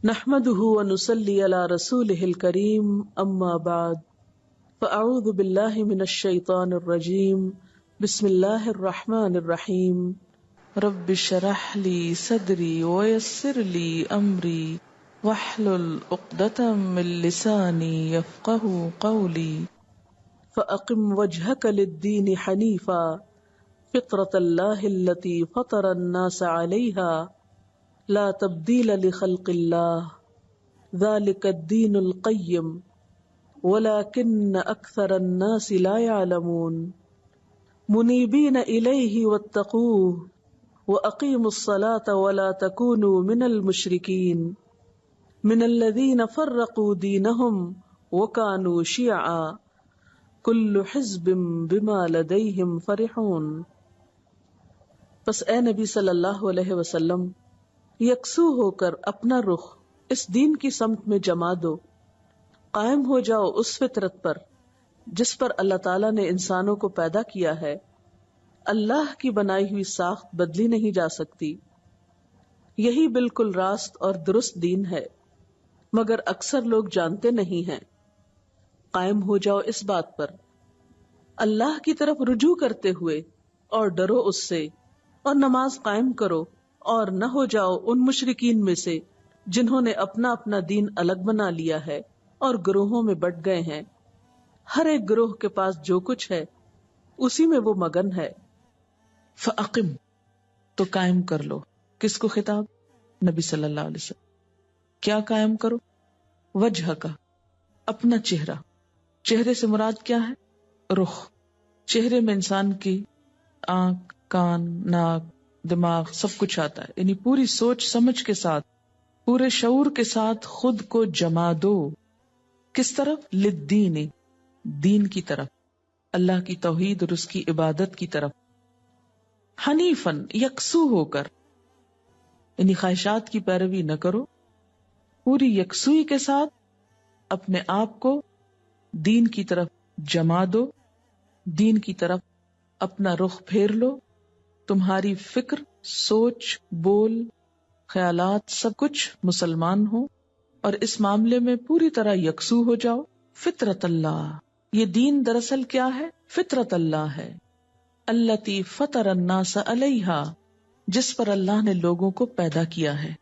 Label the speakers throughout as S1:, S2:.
S1: نحمده ونصلي على رسوله الكريم اما بعد فاعوذ بالله من الشيطان الرجيم بسم الله الرحمن الرحيم رب اشرح لي صدري ويسر لي امري واحلل عقدة من لساني يفقهوا قولي فاقم وجهك للدين حنيفا فطرة الله التي فطر الناس عليها لا تبديل لخلق الله ذلك الدين القيم ولكن أكثر الناس لا يعلمون منيبين إليه واتقوه وأقيموا الصلاة ولا تكونوا من المشركين من الذين فرقوا دينهم وكانوا شيعا كل حزب بما لديهم فرحون. پس اے نبی صلی اللہ علیہ وسلم یکسو ہو کر اپنا رخ اس دین کی سمت میں جما دو، قائم ہو جاؤ اس فطرت پر جس پر اللہ تعالیٰ نے انسانوں کو پیدا کیا ہے۔ اللہ کی بنائی ہوئی ساخت بدلی نہیں جا سکتی، یہی بالکل راست اور درست دین ہے، مگر اکثر لوگ جانتے نہیں ہیں۔ قائم ہو جاؤ اس بات پر، اللہ کی طرف رجوع کرتے ہوئے، اور ڈرو اس سے، اور نماز قائم کرو، اور نہ ہو جاؤ ان مشرکین میں سے جنہوں نے اپنا اپنا دین الگ بنا لیا ہے اور گروہوں میں بٹ گئے ہیں۔ ہر ایک گروہ کے پاس جو کچھ ہے اسی میں وہ مگن ہے۔ فَأَقِمْ، تو قائم کر لو۔ کس کو خطاب؟ نبی صلی اللہ علیہ وسلم۔ کیا قائم کرو؟ وجہ کا، اپنا چہرہ۔ چہرے سے مراد کیا ہے؟ رخ۔ چہرے میں انسان کی آنکھ، کان، ناک، دماغ سب کچھ آتا ہے، یعنی پوری سوچ سمجھ کے ساتھ، پورے شعور کے ساتھ خود کو جما دو۔ کس طرف؟ للدین، دین کی طرف، اللہ کی توحید اور اس کی عبادت کی طرف۔ حنیفاً، یکسو ہو کر، یعنی خواہشات کی پیروی نہ کرو، پوری یکسوئی کے ساتھ اپنے آپ کو دین کی طرف جما دو، دین کی طرف اپنا رخ پھیر لو۔ تمہاری فکر، سوچ، بول، خیالات سب کچھ مسلمان ہو، اور اس معاملے میں پوری طرح یکسو ہو جاؤ۔ فطرت اللہ، یہ دین دراصل کیا ہے؟ فطرت اللہ ہے، التی فطر الناس علیہا، جس پر اللہ نے لوگوں کو پیدا کیا ہے۔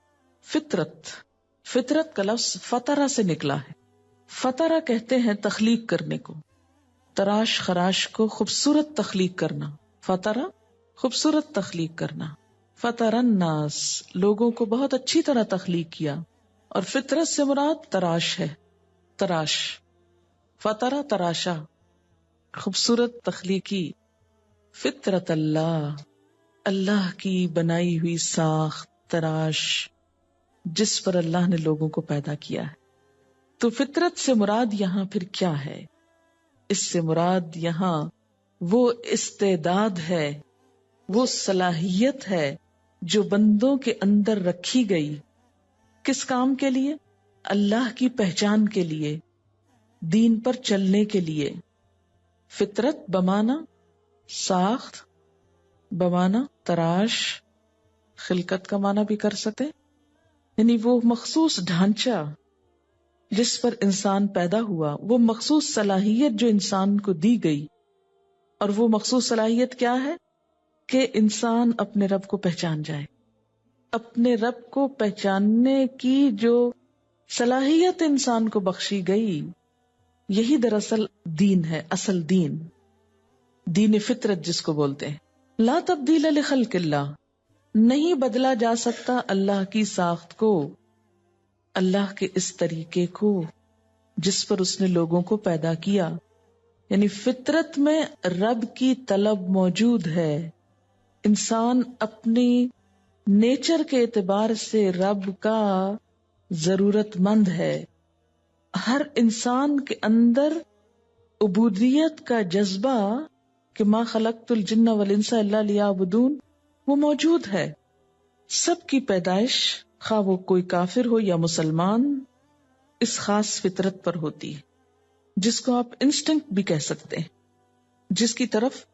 S1: فطرت، فطرت کا لفظ فطرہ سے نکلا ہے۔ فطرہ کہتے ہیں تخلیق کرنے کو، تراش خراش کو خوبصورت تخلیق کرنا۔ فطرہ خوبصورت تخلیق کرنا۔ فطر الناس، لوگوں کو بہت اچھی طرح تخلیق کیا، اور فطرت سے مراد تراش ہے، تراش۔ فطرہ تراشا، خوبصورت تخلیقی۔ فطرت اللہ، اللہ کی بنائی ہوئی ساخت، تراش، جس پر اللہ نے لوگوں کو پیدا کیا ہے۔ تو فطرت سے مراد یہاں پھر کیا ہے؟ اس سے مراد یہاں وہ استعداد ہے، وہ صلاحیت ہے جو بندوں کے اندر رکھی گئی۔ کس کام کے لیے؟ اللہ کی پہچان کے لیے، دین پر چلنے کے لیے۔ فطرت بمانا ساخت، بمانا تراش، خلقت کا معنی بھی کر سکتے، یعنی وہ مخصوص ڈھانچہ جس پر انسان پیدا ہوا، وہ مخصوص صلاحیت جو انسان کو دی گئی۔ اور وہ مخصوص صلاحیت کیا ہے؟ کہ انسان اپنے رب کو پہچان جائے۔ اپنے رب کو پہچاننے کی جو صلاحیت انسان کو بخشی گئی، یہی دراصل دین ہے، اصل دین، دین فطرت جس کو بولتے ہیں۔ لا تبدیل لخلق اللہ، نہیں بدلا جا سکتا اللہ کی ساخت کو، اللہ کے اس طریقے کو جس پر اس نے لوگوں کو پیدا کیا۔ یعنی فطرت میں رب کی طلب موجود ہے، انسان اپنی نیچر کے اعتبار سے رب کا ضرورت مند ہے۔ ہر انسان کے اندر عبودیت کا جذبہ کہ ما خلقت الجن والانس الا لیعبدون وہ موجود ہے۔ سب کی پیدائش، خواہ وہ کوئی کافر ہو یا مسلمان، اس خاص فطرت پر ہوتی ہے جس کو آپ انسٹنکٹ بھی کہہ سکتے ہیں، جس کی طرف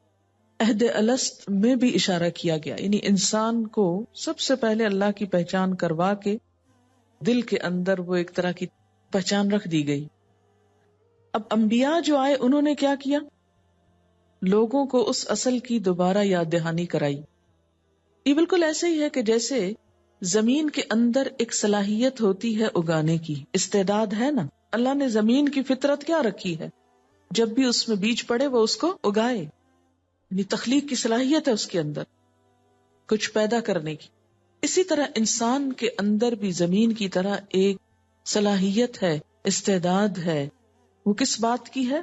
S1: عہد الست میں بھی اشارہ کیا گیا، یعنی انسان کو سب سے پہلے اللہ کی پہچان کروا کے دل کے اندر وہ ایک طرح کی پہچان رکھ دی گئی. اب انبیاء جو آئے انہوں نے کیا کیا؟ لوگوں کو اس اصل کی دوبارہ یاد دہانی کرائی. یہ بالکل ایسے ہی ہے کہ جیسے زمین کے اندر ایک صلاحیت ہوتی ہے اگانے کی، استعداد ہے نا. اللہ نے زمین کی فطرت کیا رکھی ہے؟ جب بھی اس میں بیج پڑے وہ اس کو اگائے، یعنی تخلیق کی صلاحیت ہے اس کے اندر، کچھ پیدا کرنے کی. اسی طرح انسان کے اندر بھی زمین کی طرح ایک صلاحیت ہے، استعداد ہے. وہ کس بات کی ہے؟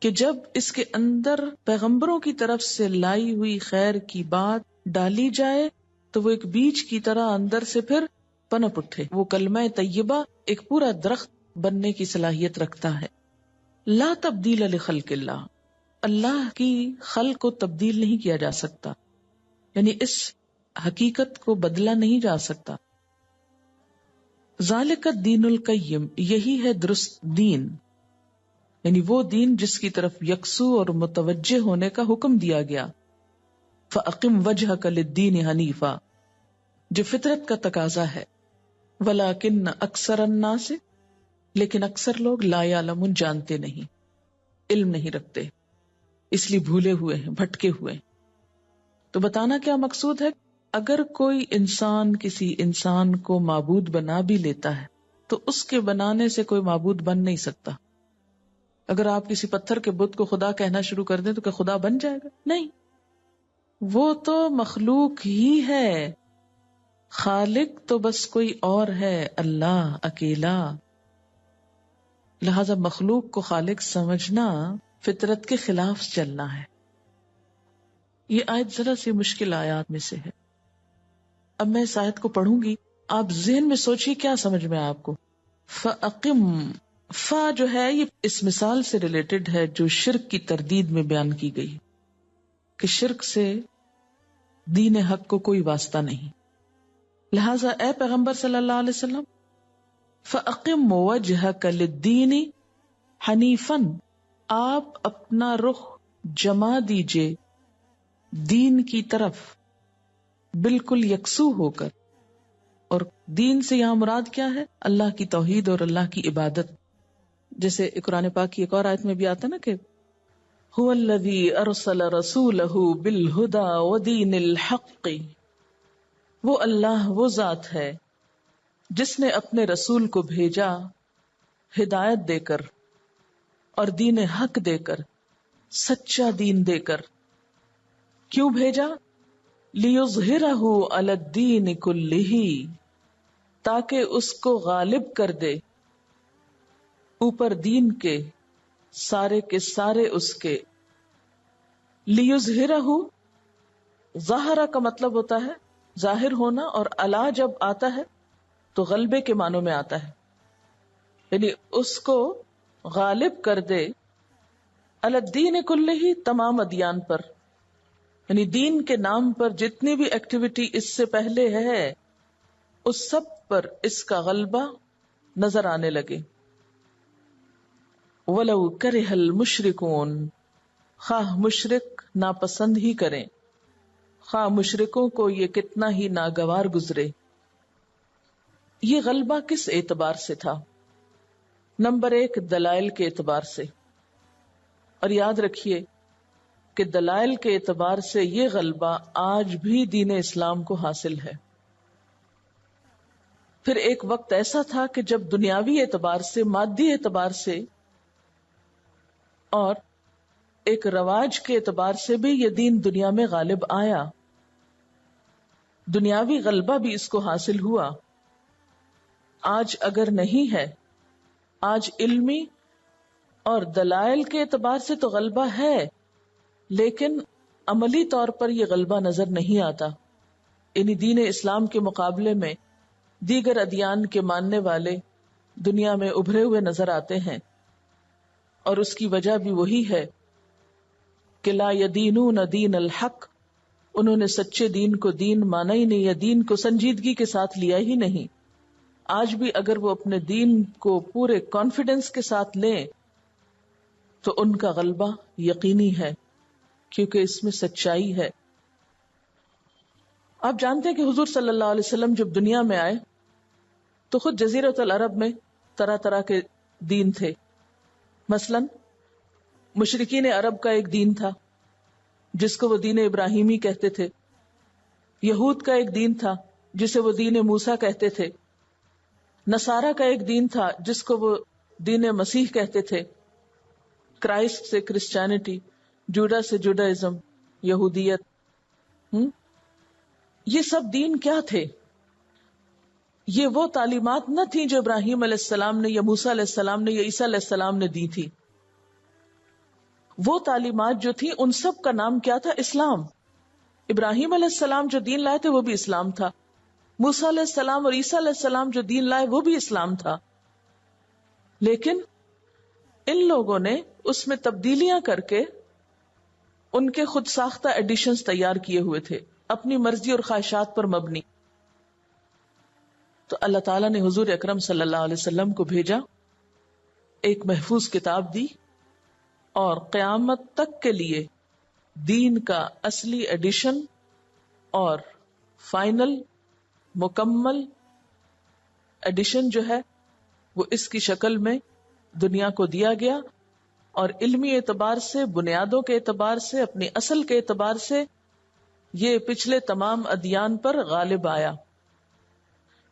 S1: کہ جب اس کے اندر پیغمبروں کی طرف سے لائی ہوئی خیر کی بات ڈالی جائے تو وہ ایک بیج کی طرح اندر سے پھر پنپ اٹھے. وہ کلمہ طیبہ ایک پورا درخت بننے کی صلاحیت رکھتا ہے. لا تبدیل لخلق اللہ، اللہ کی خلق کو تبدیل نہیں کیا جا سکتا، یعنی اس حقیقت کو بدلا نہیں جا سکتا. ذالک الدین القیم، یہی ہے درست دین، یعنی وہ دین جس کی طرف یکسو اور متوجہ ہونے کا حکم دیا گیا. فَأَقِمْ وَجْهَكَ لِلدِّينِ حَنِيفًا، جو فطرت کا تقاضا ہے. وَلَكِنَّ أَكْثَرَ النَّاسِ، لیکن اکثر لوگ لا یعلمون، جانتے نہیں، علم نہیں رکھتے، اس لیے بھولے ہوئے ہیں، بھٹکے ہوئے ہیں. تو بتانا کیا مقصود ہے؟ اگر کوئی انسان کسی انسان کو معبود بنا بھی لیتا ہے تو اس کے بنانے سے کوئی معبود بن نہیں سکتا. اگر آپ کسی پتھر کے بت کو خدا کہنا شروع کر دیں تو کیا خدا بن جائے گا؟ نہیں، وہ تو مخلوق ہی ہے. خالق تو بس کوئی اور ہے، اللہ اکیلا. لہذا مخلوق کو خالق سمجھنا فطرت کے خلاف چلنا ہے. یہ آیت ذرا سی مشکل آیات میں سے ہے. اب میں اس آیت کو پڑھوں گی، آپ ذہن میں سوچئے کیا سمجھ میں آپ کو. فَأَقِمْ، فا جو ہے یہ اس مثال سے ریلیٹڈ ہے جو شرک کی تردید میں بیان کی گئی، کہ شرک سے دین حق کو کوئی واسطہ نہیں. لہذا اے پیغمبر صلی اللہ علیہ وسلم، فَأَقِمْ وَجْهَكَ لِلدِّينِ حَنِيفًا، آپ اپنا رخ جما دیجئے دین کی طرف بالکل یکسو ہو کر. اور دین سے یہاں مراد کیا ہے؟ اللہ کی توحید اور اللہ کی عبادت. جیسے قرآن پاک کی ایک اور آیت میں بھی آتا نا کہ هُوَ الَّذِي أَرْسَلَ رَسُولَهُ بِالْهُدَى وَدِينِ الْحَقِّ، وہ اللہ وہ ذات ہے جس نے اپنے رسول کو بھیجا ہدایت دے کر اور دین حق دے کر، سچا دین دے کر. کیوں بھیجا؟ لِيُظْهِرَهُ عَلَى الدِّينِ كُلِّهِ، تاکہ اس کو غالب کر دے اوپر دین کے، سارے کے سارے اس کے. لِيُظْهِرَهُ، ظاہرہ کا مطلب ہوتا ہے ظاہر ہونا، اور علا جب آتا ہے تو غلبے کے معنوں میں آتا ہے، یعنی اس کو غالب کر دے علی الدین کلہ، تمام ادیان پر، یعنی دین کے نام پر جتنی بھی ایکٹیویٹی اس سے پہلے ہے اس سب پر اس کا غلبہ نظر آنے لگے. وَلَوْ كَرِهَ الْمُشْرِكُونَ، خواہ مشرک ناپسند ہی کریں، خواہ مشرکوں کو یہ کتنا ہی ناگوار گزرے. یہ غلبہ کس اعتبار سے تھا؟ نمبر 1 دلائل کے اعتبار سے. اور یاد رکھیے کہ دلائل کے اعتبار سے یہ غلبہ آج بھی دین اسلام کو حاصل ہے. پھر ایک وقت ایسا تھا کہ جب دنیاوی اعتبار سے، مادی اعتبار سے اور ایک رواج کے اعتبار سے بھی یہ دین دنیا میں غالب آیا، دنیاوی غلبہ بھی اس کو حاصل ہوا. آج اگر نہیں ہے، آج علمی اور دلائل کے اعتبار سے تو غلبہ ہے، لیکن عملی طور پر یہ غلبہ نظر نہیں آتا. یعنی دین اسلام کے مقابلے میں دیگر ادیان کے ماننے والے دنیا میں ابھرے ہوئے نظر آتے ہیں، اور اس کی وجہ بھی وہی ہے کہ لا یدینون دین الحق، انہوں نے سچے دین کو دین مانا ہی نہیں، یا دین کو سنجیدگی کے ساتھ لیا ہی نہیں. آج بھی اگر وہ اپنے دین کو پورے کانفیڈنس کے ساتھ لیں تو ان کا غلبہ یقینی ہے، کیونکہ اس میں سچائی ہے. آپ جانتے ہیں کہ حضور صلی اللہ علیہ وسلم جب دنیا میں آئے تو خود جزیرۃ العرب میں طرح طرح کے دین تھے. مثلا مشرکین عرب کا ایک دین تھا جس کو وہ دین ابراہیمی کہتے تھے. یہود کا ایک دین تھا جسے وہ دین موسیٰ کہتے تھے. نصارہ کا ایک دین تھا جس کو وہ دین مسیح کہتے تھے. کرائسٹ سے کرسچینٹی، جوڈا سے جوڈائزم، یہودیت. یہ سب دین کیا تھے؟ یہ وہ تعلیمات نہ تھیں جو ابراہیم علیہ السلام نے یا موسیٰ علیہ السلام نے یا عیسیٰ علیہ السلام نے دی تھی. وہ تعلیمات جو تھی ان سب کا نام کیا تھا؟ اسلام. ابراہیم علیہ السلام جو دین لائے تھے وہ بھی اسلام تھا. موسیٰ علیہ السلام اور عیسیٰ علیہ السلام جو دین لائے وہ بھی اسلام تھا. لیکن ان لوگوں نے اس میں تبدیلیاں کر کے ان کے خود ساختہ ایڈیشنز تیار کیے ہوئے تھے اپنی مرضی اور خواہشات پر مبنی. تو اللہ تعالیٰ نے حضور اکرم صلی اللہ علیہ وسلم کو بھیجا، ایک محفوظ کتاب دی، اور قیامت تک کے لیے دین کا اصلی ایڈیشن اور فائنل مکمل ایڈیشن جو ہے وہ اس کی شکل میں دنیا کو دیا گیا. اور علمی اعتبار سے، بنیادوں کے اعتبار سے، اپنی اصل کے اعتبار سے یہ پچھلے تمام ادیان پر غالب آیا،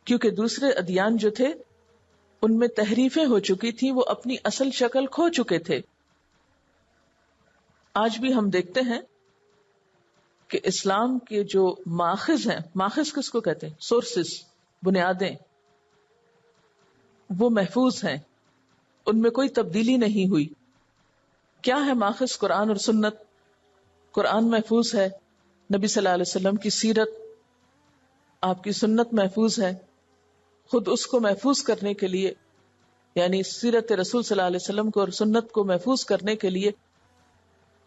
S1: کیونکہ دوسرے ادیان جو تھے ان میں تحریفیں ہو چکی تھیں، وہ اپنی اصل شکل کھو چکے تھے. آج بھی ہم دیکھتے ہیں کہ اسلام کے جو ماخذ ہیں، ماخذ کس کو کہتے ہیں؟ سورسز، بنیادیں، وہ محفوظ ہیں، ان میں کوئی تبدیلی نہیں ہوئی. کیا ہے ماخذ؟ قرآن اور سنت. قرآن محفوظ ہے، نبی صلی اللہ علیہ وسلم کی سیرت، آپ کی سنت محفوظ ہے. خود اس کو محفوظ کرنے کے لیے، یعنی سیرت رسول صلی اللہ علیہ وسلم کو اور سنت کو محفوظ کرنے کے لیے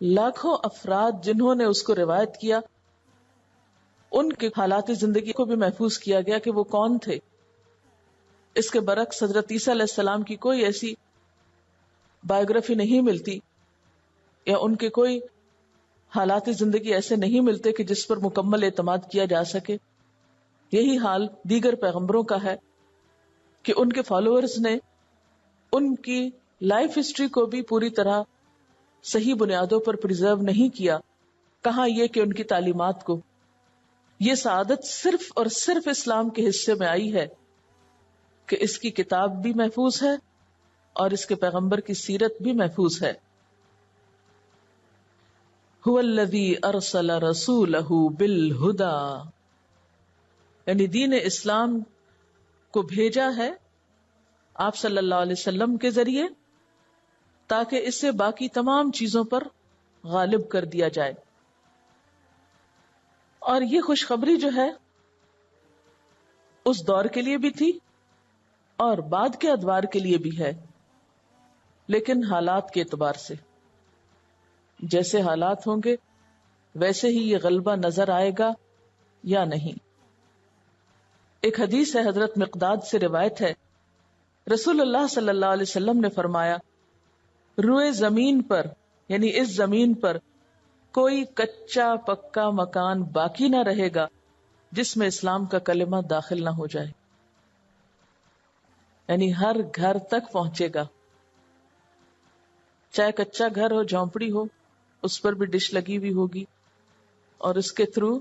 S1: لاکھوں افراد جنہوں نے اس کو روایت کیا، ان کے حالات زندگی کو بھی محفوظ کیا گیا کہ وہ کون تھے. اس کے برعکس حضرت عیسیٰ علیہ السلام کی کوئی ایسی بایوگرافی نہیں ملتی، یا ان کے کوئی حالات زندگی ایسے نہیں ملتے کہ جس پر مکمل اعتماد کیا جا سکے. یہی حال دیگر پیغمبروں کا ہے کہ ان کے فالوورز نے ان کی لائف ہسٹری کو بھی پوری طرح صحیح بنیادوں پر پریزرو نہیں کیا. کہاں یہ کہ ان کی تعلیمات کو. یہ سعادت صرف اور صرف اسلام کے حصے میں آئی ہے کہ اس کی کتاب بھی محفوظ ہے اور اس کے پیغمبر کی سیرت بھی محفوظ ہے. هو الذی ارسل رسولہ بالہدی، یعنی دین اسلام کو بھیجا ہے آپ صلی اللہ علیہ وسلم کے ذریعے تاکہ اس سے باقی تمام چیزوں پر غالب کر دیا جائے. اور یہ خوشخبری جو ہے اس دور کے لیے بھی تھی اور بعد کے ادوار کے لیے بھی ہے، لیکن حالات کے اعتبار سے جیسے حالات ہوں گے ویسے ہی یہ غلبہ نظر آئے گا یا نہیں. ایک حدیث ہے، حضرت مقداد سے روایت ہے، رسول اللہ صلی اللہ علیہ وسلم نے فرمایا، روئے زمین پر یعنی اس زمین پر کوئی کچا پکا مکان باقی نہ رہے گا جس میں اسلام کا کلمہ داخل نہ ہو جائے. یعنی ہر گھر تک پہنچے گا، چاہے کچا گھر ہو، جھونپڑی ہو، اس پر بھی ڈش لگی ہوئی ہوگی، اور اس کے تھرو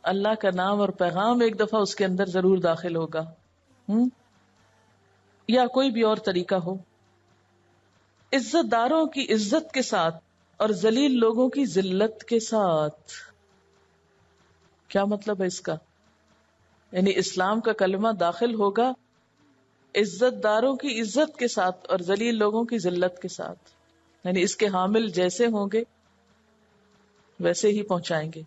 S1: اللہ کا نام اور پیغام ایک دفعہ اس کے اندر ضرور داخل ہوگا. یا کوئی بھی اور طریقہ ہو. عزت داروں کی عزت کے ساتھ اور ذلیل لوگوں کی ذلت کے ساتھ. کیا مطلب ہے اس کا؟ یعنی اسلام کا کلمہ داخل ہوگا عزت داروں کی عزت کے ساتھ اور ذلیل لوگوں کی ذلت کے ساتھ. یعنی اس کے حامل جیسے ہوں گے ویسے ہی پہنچائیں گے.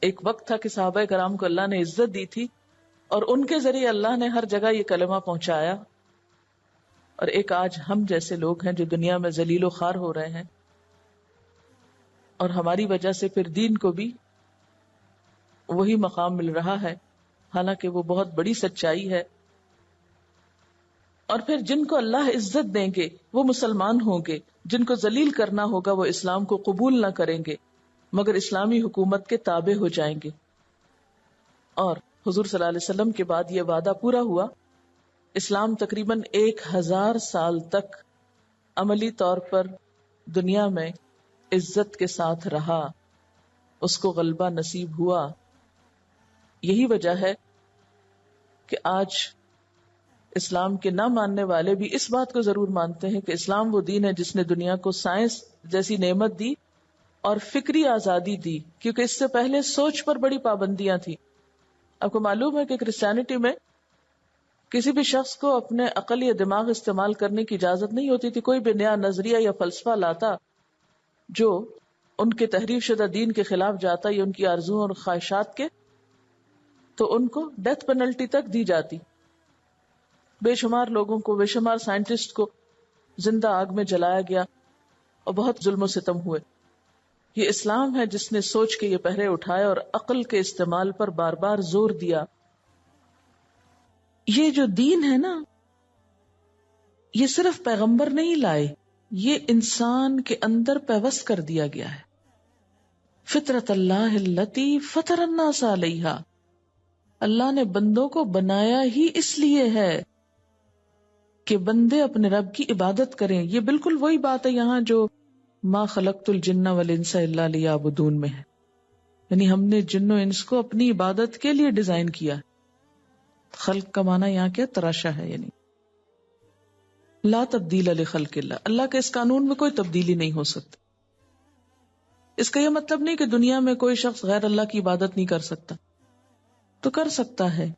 S1: ایک وقت تھا کہ صحابہ کرام کو اللہ نے عزت دی تھی اور ان کے ذریعے اللہ نے ہر جگہ یہ کلمہ پہنچایا. اور ایک آج ہم جیسے لوگ ہیں جو دنیا میں ذلیل و خوار ہو رہے ہیں، اور ہماری وجہ سے پھر دین کو بھی وہی مقام مل رہا ہے، حالانکہ وہ بہت بڑی سچائی ہے. اور پھر جن کو اللہ عزت دیں گے وہ مسلمان ہوں گے، جن کو ذلیل کرنا ہوگا وہ اسلام کو قبول نہ کریں گے مگر اسلامی حکومت کے تابع ہو جائیں گے. اور حضور صلی اللہ علیہ وسلم کے بعد یہ وعدہ پورا ہوا. اسلام تقریباً 1000 سال تک عملی طور پر دنیا میں عزت کے ساتھ رہا، اس کو غلبہ نصیب ہوا. یہی وجہ ہے کہ آج اسلام کے نہ ماننے والے بھی اس بات کو ضرور مانتے ہیں کہ اسلام وہ دین ہے جس نے دنیا کو سائنس جیسی نعمت دی اور فکری آزادی دی، کیونکہ اس سے پہلے سوچ پر بڑی پابندیاں تھیں. آپ کو معلوم ہے کہ کرسچینٹی میں کسی بھی شخص کو اپنے عقل یا دماغ استعمال کرنے کی اجازت نہیں ہوتی تھی. کوئی بھی نیا نظریہ یا فلسفہ لاتا جو ان کے تحریف شدہ دین کے خلاف جاتا یا ان کی آرزوؤں اور خواہشات کے، تو ان کو ڈیتھ پینلٹی تک دی جاتی. بے شمار لوگوں کو، بے شمار سائنٹسٹ کو زندہ آگ میں جلایا گیا اور بہت ظلم و ستم ہوئے. یہ اسلام ہے جس نے سوچ کے یہ پہرے اٹھائے اور عقل کے استعمال پر بار بار زور دیا. یہ جو دین ہے نا، یہ صرف پیغمبر نہیں لائے، یہ انسان کے اندر پیوست کر دیا گیا ہے. فطرت اللہ التی فطر الناس علیہا، اللہ نے بندوں کو بنایا ہی اس لیے ہے کہ بندے اپنے رب کی عبادت کریں. یہ بالکل وہی بات ہے یہاں جو ما خلقت الجن والانس الا لیعبدون میں ہے، یعنی ہم نے جن و انس کو اپنی عبادت کے لیے ڈیزائن کیا. خلق کا معنی یہاں کیا؟ تراشا ہے. یعنی لا تبدیل لخلق اللہ، اللہ کے اس قانون میں کوئی تبدیلی نہیں ہو سکتی. اس کا یہ مطلب نہیں کہ دنیا میں کوئی شخص غیر اللہ کی عبادت نہیں کر سکتا، تو کر سکتا ہے،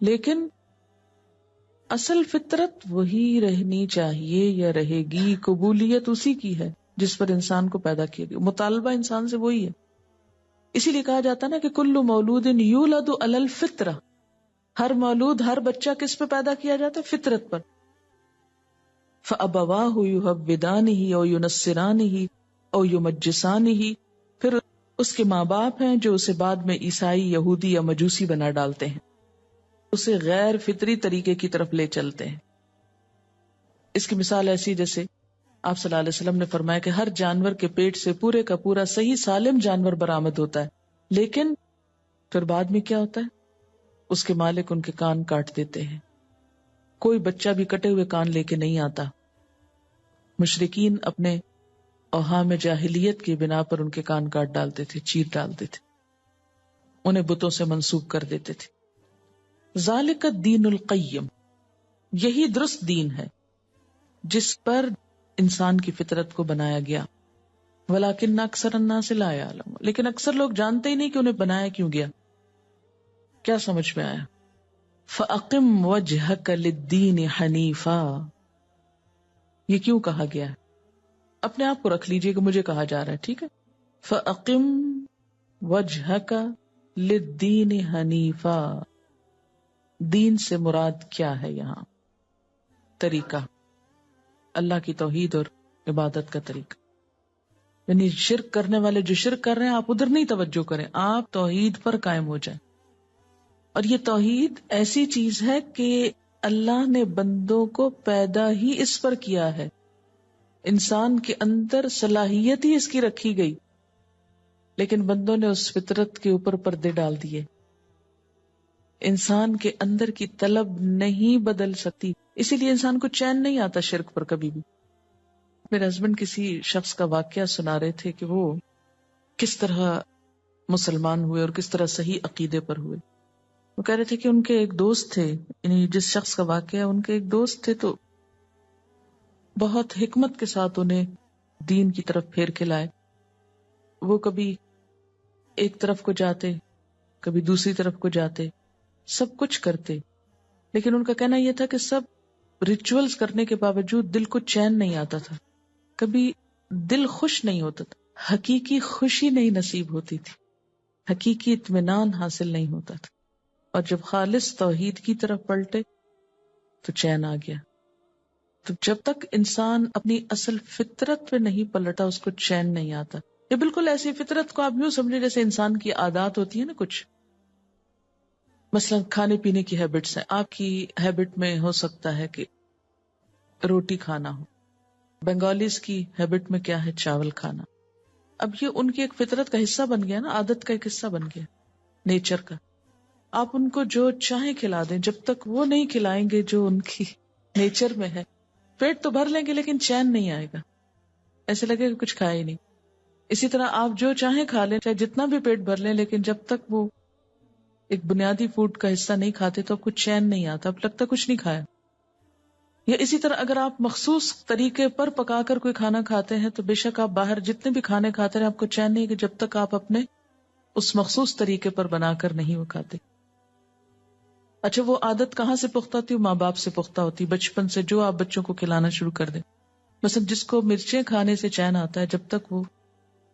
S1: لیکن اصل فطرت وہی رہنی چاہیے یا رہے گی. قبولیت اسی کی ہے جس پر انسان کو پیدا کیا گیا، مطالبہ انسان سے وہی ہے. اسی لیے کہا جاتا نا کہ کل مولود یولد علی الفطرہ، ہر مولود، ہر بچہ کس پہ پیدا کیا جاتا ہے؟ فطرت پر. فَأَبَوَاهُ يُهَوِّدَانِهِ أَوْ يُنَصِّرَانِهِ أَوْ يُمَجِّسَانِهِ، پھر اس کے ماں باپ ہیں جو اسے بعد میں عیسائی، یہودی یا مجوسی بنا ڈالتے ہیں، اسے غیر فطری طریقے کی طرف لے چلتے ہیں. اس کی مثال ایسی جیسے آپ صلی اللہ علیہ وسلم نے فرمایا کہ ہر جانور کے پیٹ سے پورے کا پورا صحیح سالم جانور برآمد ہوتا ہے، لیکن پھر بعد میں کیا ہوتا ہے؟ اس کے مالک ان کے کان کاٹ دیتے ہیں. کوئی بچہ بھی کٹے ہوئے کان لے کے نہیں آتا. مشرکین اپنے اوہام جاہلیت کی بنا پر ان کے کان کاٹ ڈالتے تھے، چیر ڈالتے تھے، انہیں بتوں سے منسوب کر دیتے تھے. ذالک الدین القیم، یہی درست دین ہے جس پر انسان کی فطرت کو بنایا گیا. ولیکن اکثر الناس لا یعلمون، لیکن اکثر لوگ جانتے ہی نہیں کہ انہیں بنایا کیوں گیا. کیا سمجھ میں آیا؟ فَأَقِمْ وَجْهَكَ لِلدِّينِ حَنِيفًا، یہ کیوں کہا گیا ہے؟ اپنے آپ کو رکھ لیجئے کہ مجھے کہا جا رہا ہے، ٹھیک ہے. فَأَقِمْ وَجْهَكَ لِلدِّينِ حَنِيفًا، دین سے مراد کیا ہے یہاں؟ طریقہ، اللہ کی توحید اور عبادت کا طریقہ. یعنی شرک کرنے والے جو شرک کر رہے ہیں، آپ ادھر نہیں توجہ کریں، آپ توحید پر قائم ہو جائیں. اور یہ توحید ایسی چیز ہے کہ اللہ نے بندوں کو پیدا ہی اس پر کیا ہے، انسان کے اندر صلاحیت ہی اس کی رکھی گئی، لیکن بندوں نے اس فطرت کے اوپر پردے ڈال دیے. انسان کے اندر کی طلب نہیں بدل سکتی، اسی لیے انسان کو چین نہیں آتا شرک پر کبھی بھی. میرے ہسبینڈ کسی شخص کا واقعہ سنا رہے تھے کہ وہ کس طرح مسلمان ہوئے اور کس طرح صحیح عقیدے پر ہوئے. وہ کہہ رہے تھے کہ ان کے ایک دوست تھے، یعنی جس شخص کا واقعہ ان کے ایک دوست تھے، تو بہت حکمت کے ساتھ انہیں دین کی طرف پھیر کے لائے. وہ کبھی ایک طرف کو جاتے، کبھی دوسری طرف کو جاتے، سب کچھ کرتے، لیکن ان کا کہنا یہ تھا کہ سب ریچولز کرنے کے باوجود دل کو چین نہیں آتا تھا، کبھی دل خوش نہیں ہوتا تھا، حقیقی خوشی نہیں نصیب ہوتی تھی، حقیقی اطمینان حاصل نہیں ہوتا تھا. اور جب خالص توحید کی طرف پلٹے تو چین آ گیا. تو جب تک انسان اپنی اصل فطرت پہ نہیں پلٹا، اس کو چین نہیں آتا. یہ بالکل ایسی فطرت کو آپ یوں سمجھے جیسے انسان کی عادات ہوتی ہے نا کچھ، مثلا کھانے پینے کی ہیبٹس ہیں. آپ کی ہیبٹ میں ہو سکتا ہے کہ روٹی کھانا ہو، بنگالیز کی ہیبٹ میں کیا ہے؟ چاول کھانا. اب یہ ان کی ایک فطرت کا حصہ بن گیا نا، عادت کا ایک حصہ بن گیا، نیچر کا. آپ ان کو جو چاہیں کھلا دیں، جب تک وہ نہیں کھلائیں گے جو ان کی نیچر میں ہے، پیٹ تو بھر لیں گے لیکن چین نہیں آئے گا، ایسے لگے کہ کچھ کھایا ہی نہیں۔ اسی طرح آپ جو چاہیں کھا لیں، چاہے جتنا بھی پیٹ بھر لیں، لیکن جب تک وہ ایک بنیادی فوڈ کا حصہ نہیں کھاتے تو آپ کو چین نہیں آتا، اب لگتا کچھ نہیں کھایا۔ یا اسی طرح اگر آپ مخصوص طریقے پر پکا کر کوئی کھانا کھاتے ہیں تو بے شک آپ باہر جتنے بھی کھانے کھاتے ہیں آپ کو چین نہیں کہ جب تک آپ اپنے اس مخصوص طریقے پر بنا کر نہیں وہ کھاتے۔ اچھا، وہ عادت کہاں سے پختہ ہوتی ہے؟ ماں باپ سے پختہ ہوتی، بچپن سے جو آپ بچوں کو کھلانا شروع کر دیں۔ مثلا جس کو مرچیں کھانے سے چین آتا ہے، جب تک وہ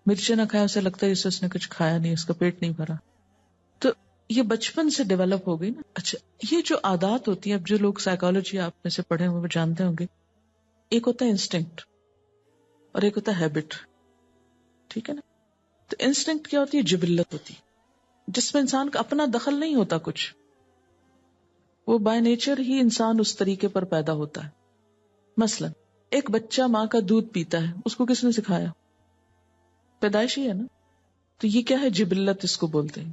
S1: مرچیں نہ کھائے اسے لگتا ہے جیسے اس نے کچھ کھایا نہیں، اس کا پیٹ نہیں بھرا، تو یہ بچپن سے ڈیولپ ہو گئی نا۔ اچھا، یہ جو عادات ہوتی ہیں، اب جو لوگ سائیکالوجی آپ میں سے پڑھے ہوئے وہ جانتے ہوں گے، ایک ہوتا ہے انسٹنکٹ اور ایک ہوتا ہے ہیبٹ، ٹھیک ہے نا؟ تو انسٹنکٹ کیا ہوتی ہے؟ جبلت ہوتی ہے، جس میں انسان کا اپنا دخل نہیں ہوتا کچھ، وہ بائی نیچر ہی انسان اس طریقے پر پیدا ہوتا ہے۔ مثلا ایک بچہ ماں کا دودھ پیتا ہے، اس کو کس نے سکھایا؟ پیدائشی ہے نا، تو یہ کیا ہے؟ جبلت اس کو بولتے ہیں۔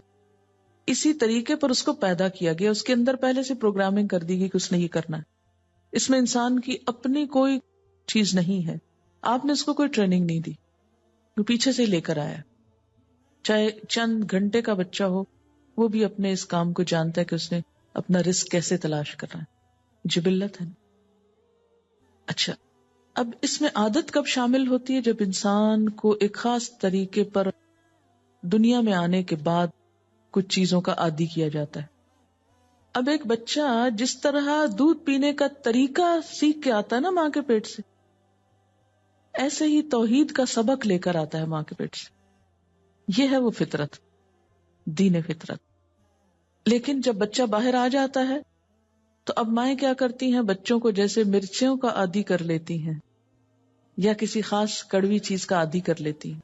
S1: اسی طریقے پر اس کو پیدا کیا گیا، اس کے اندر پہلے سے پروگرامنگ کر دی گئی کہ اس نے یہ کرنا ہے، اس میں انسان کی اپنی کوئی چیز نہیں ہے، آپ نے اس کو کوئی ٹریننگ نہیں دی، وہ پیچھے سے لے کر آیا۔ چاہے چند گھنٹے کا بچہ ہو، وہ بھی اپنے اس کام کو جانتا ہے کہ اس نے اپنا رزق کیسے تلاش کرنا ہے، جبلت ہے۔ اچھا، اب اس میں عادت کب شامل ہوتی ہے؟ جب انسان کو ایک خاص طریقے پر دنیا میں آنے کے بعد کچھ چیزوں کا عادی کیا جاتا ہے۔ اب ایک بچہ جس طرح دودھ پینے کا طریقہ سیکھ کے آتا ہے نا ماں کے پیٹ سے، ایسے ہی توحید کا سبق لے کر آتا ہے ماں کے پیٹ سے، یہ ہے وہ فطرت، دین فطرت۔ لیکن جب بچہ باہر آ جاتا ہے تو اب مائیں کیا کرتی ہیں؟ بچوں کو جیسے مرچیوں کا عادی کر لیتی ہیں یا کسی خاص کڑوی چیز کا عادی کر لیتی ہیں۔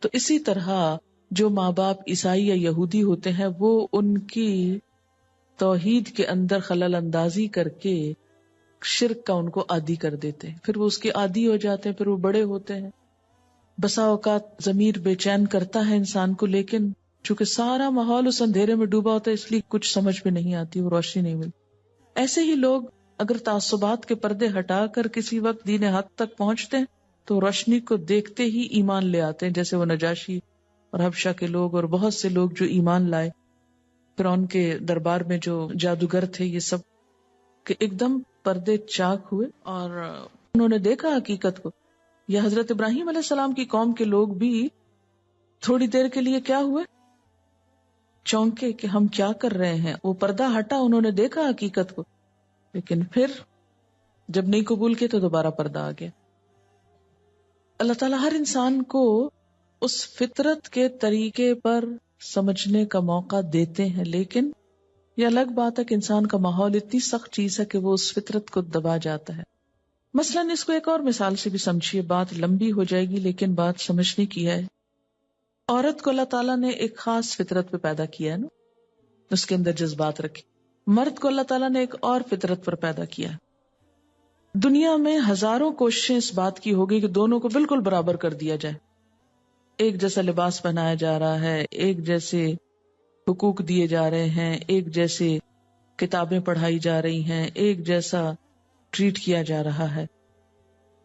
S1: تو اسی طرح جو ماں باپ عیسائی یا یہودی ہوتے ہیں، وہ ان کی توحید کے اندر خلل اندازی کر کے شرک کا ان کو عادی کر دیتے ہیں، پھر وہ اس کے عادی ہو جاتے ہیں، پھر وہ بڑے ہوتے ہیں۔ بسا اوقات ضمیر بے چین کرتا ہے انسان کو، لیکن چونکہ سارا ماحول اس اندھیرے میں ڈوبا ہوتا ہے اس لیے کچھ سمجھ میں نہیں آتی، وہ روشنی نہیں ملتی۔ ایسے ہی لوگ اگر تعصبات کے پردے ہٹا کر کسی وقت دین حق تک پہنچتے ہیں تو روشنی کو دیکھتے ہی ایمان لے آتے ہیں، جیسے وہ نجاشی اور حبشہ کے لوگ اور بہت سے لوگ جو ایمان لائے فرعون کے دربار میں، جو جادوگر تھے، یہ سب کہ ایک دم پردے چاک ہوئے اور انہوں نے دیکھا حقیقت کو۔ یا حضرت ابراہیم علیہ السلام کی قوم کے لوگ بھی تھوڑی دیر کے لیے کیا ہوئے؟ چونکے کہ ہم کیا کر رہے ہیں۔ وہ پردہ ہٹا، انہوں نے دیکھا حقیقت کو، لیکن پھر جب نہیں قبول کیا تو دوبارہ پردہ آ گیا۔ اللہ تعالیٰ ہر انسان کو اس فطرت کے طریقے پر سمجھنے کا موقع دیتے ہیں، لیکن یہ الگ بات ہے کہ انسان کا ماحول اتنی سخت چیز ہے کہ وہ اس فطرت کو دبا جاتا ہے۔ مثلاً اس کو ایک اور مثال سے بھی سمجھیے، بات لمبی ہو جائے گی لیکن بات سمجھنے کی ہے۔ عورت کو اللہ تعالیٰ نے ایک خاص فطرت پہ پیدا کیا ہے نا، اس کے اندر جذبات رکھے۔ مرد کو اللہ تعالیٰ نے ایک اور فطرت پر پیدا کیا ہے۔ دنیا میں ہزاروں کوششیں اس بات کی ہوگی کہ دونوں کو بالکل برابر کر دیا جائے، ایک جیسا لباس پہنایا جا رہا ہے، ایک جیسے حقوق دیے جا رہے ہیں، ایک جیسے کتابیں پڑھائی جا رہی ہیں، ایک جیسا ٹریٹ کیا جا رہا ہے۔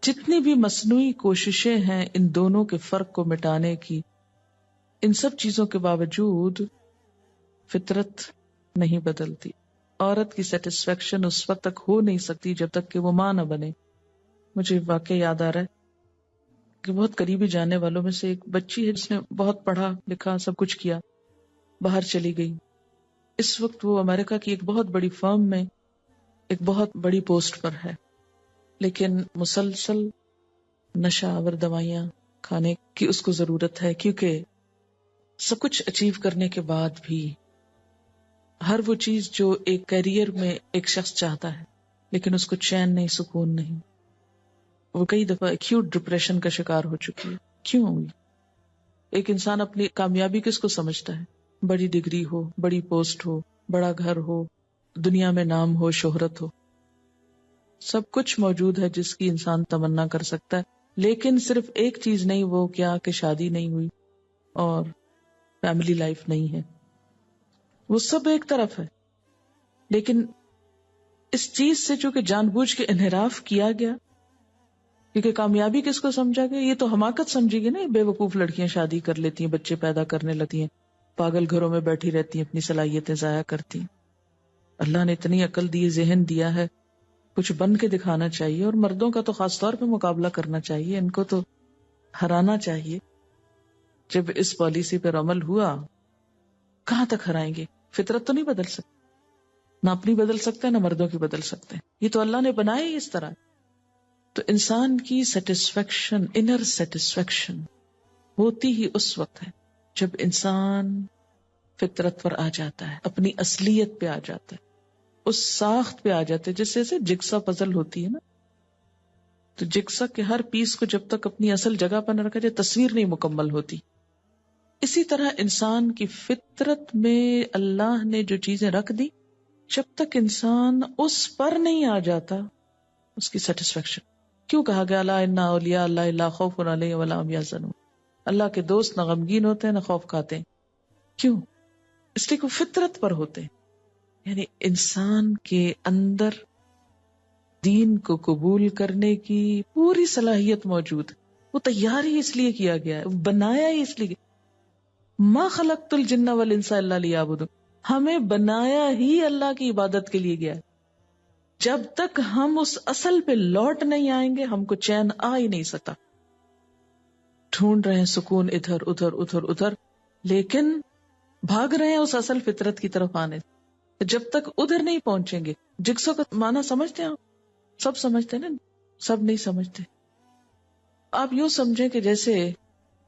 S1: جتنی بھی مصنوعی کوششیں ہیں ان دونوں کے فرق کو مٹانے کی، ان سب چیزوں کے باوجود فطرت نہیں بدلتی۔ عورت کی سیٹسفیکشن اس وقت تک ہو نہیں سکتی جب تک کہ وہ ماں نہ بنے۔ مجھے واقعہ یاد آ رہا ہے کہ بہت قریبی جاننے والوں میں سے ایک بچی ہے جس نے بہت پڑھا لکھا، سب کچھ کیا، باہر چلی گئی۔ اس وقت وہ امریکہ کی ایک بہت بڑی فرم میں ایک بہت بڑی پوسٹ پر ہے، لیکن مسلسل نشہ آور دوائیاں کھانے کی اس کو ضرورت ہے، کیونکہ سب کچھ اچیو کرنے کے بعد بھی ہر وہ چیز جو ایک کیریئر میں ایک شخص چاہتا ہے، لیکن اس کو چین نہیں، سکون نہیں۔ وہ کئی دفعہ ایکیوٹ ڈپریشن کا شکار ہو چکی ہے۔ کیوں ہوئی؟ ایک انسان اپنی کامیابی کس کو سمجھتا ہے؟ بڑی ڈگری ہو، بڑی پوسٹ ہو، بڑا گھر ہو، دنیا میں نام ہو، شہرت ہو، سب کچھ موجود ہے جس کی انسان تمنا کر سکتا ہے، لیکن صرف ایک چیز نہیں، وہ کیا کہ شادی نہیں ہوئی اور فیملی لائف نہیں ہے۔ وہ سب ایک طرف ہے، لیکن اس چیز سے چونکہ جان بوجھ کے انحراف کیا گیا، کیونکہ کامیابی کس کو سمجھا گیا؟ یہ تو حماقت سمجھی گئی نا، بے وقوف لڑکیاں شادی کر لیتی ہیں، بچے پیدا کرنے لگتی ہیں، پاگل گھروں میں بیٹھی رہتی ہیں، اپنی صلاحیتیں ضائع کرتی ہیں. اللہ نے اتنی عقل دی، ذہن دیا ہے، کچھ بن کے دکھانا چاہیے، اور مردوں کا تو خاص طور پہ مقابلہ کرنا چاہیے، ان کو تو ہرانا چاہیے. جب اس پالیسی پر عمل ہوا، کہاں تک ہرائیں گے؟ فطرت تو نہیں بدل سکتے، نہ اپنی بدل سکتے نہ مردوں کی بدل سکتے، یہ تو اللہ نے بنایا ہی اس طرح. تو انسان کی سیٹسفیکشن، انر سیٹسفیکشن ہوتی ہی اس وقت ہے جب انسان فطرت پر آ جاتا ہے، اپنی اصلیت پہ آ جاتا ہے، اس ساخت پہ آ جاتے ہیں، جس سے جگسا پزل ہوتی ہے نا. تو جگسا کے ہر پیس کو جب تک اپنی اصل جگہ پر نہ رکھا جائے، تصویر نہیں مکمل ہوتی. اسی طرح انسان کی فطرت میں اللہ نے جو چیزیں رکھ دی، جب تک انسان اس پر نہیں آ جاتا، اس کی سیٹسفیکشن. کیوں کہا گیا الا ان اولیاء اللہ لا خوف علیہم ولا هم یحزنون؟ اللہ کے دوست نہ غمگین ہوتے ہیں نہ خوف کھاتے ہیں. کیوں؟ اس لیے کہ فطرت پر ہوتے ہیں. یعنی انسان کے اندر دین کو قبول کرنے کی پوری صلاحیت موجود ہے. وہ تیار ہی اس لیے کیا گیا ہے، بنایا ہی اس لیے. ما خلقت الجن والانس الا لیعبدون، ہمیں بنایا ہی اللہ کی عبادت کے لیے گیا ہے. جب تک ہم اس اصل پہ لوٹ نہیں آئیں گے، ہم کو چین آ ہی نہیں سکتا. ڈھونڈ رہے ہیں سکون ادھر ادھر ادھر ادھر، لیکن بھاگ رہے ہیں اس اصل فطرت کی طرف آنے. جب تک ادھر نہیں پہنچیں گے. جگسو کا معنی سمجھتے ہیں آپ؟ سب سمجھتے ہیں نا؟ سب نہیں سمجھتے. آپ یوں سمجھیں کہ جیسے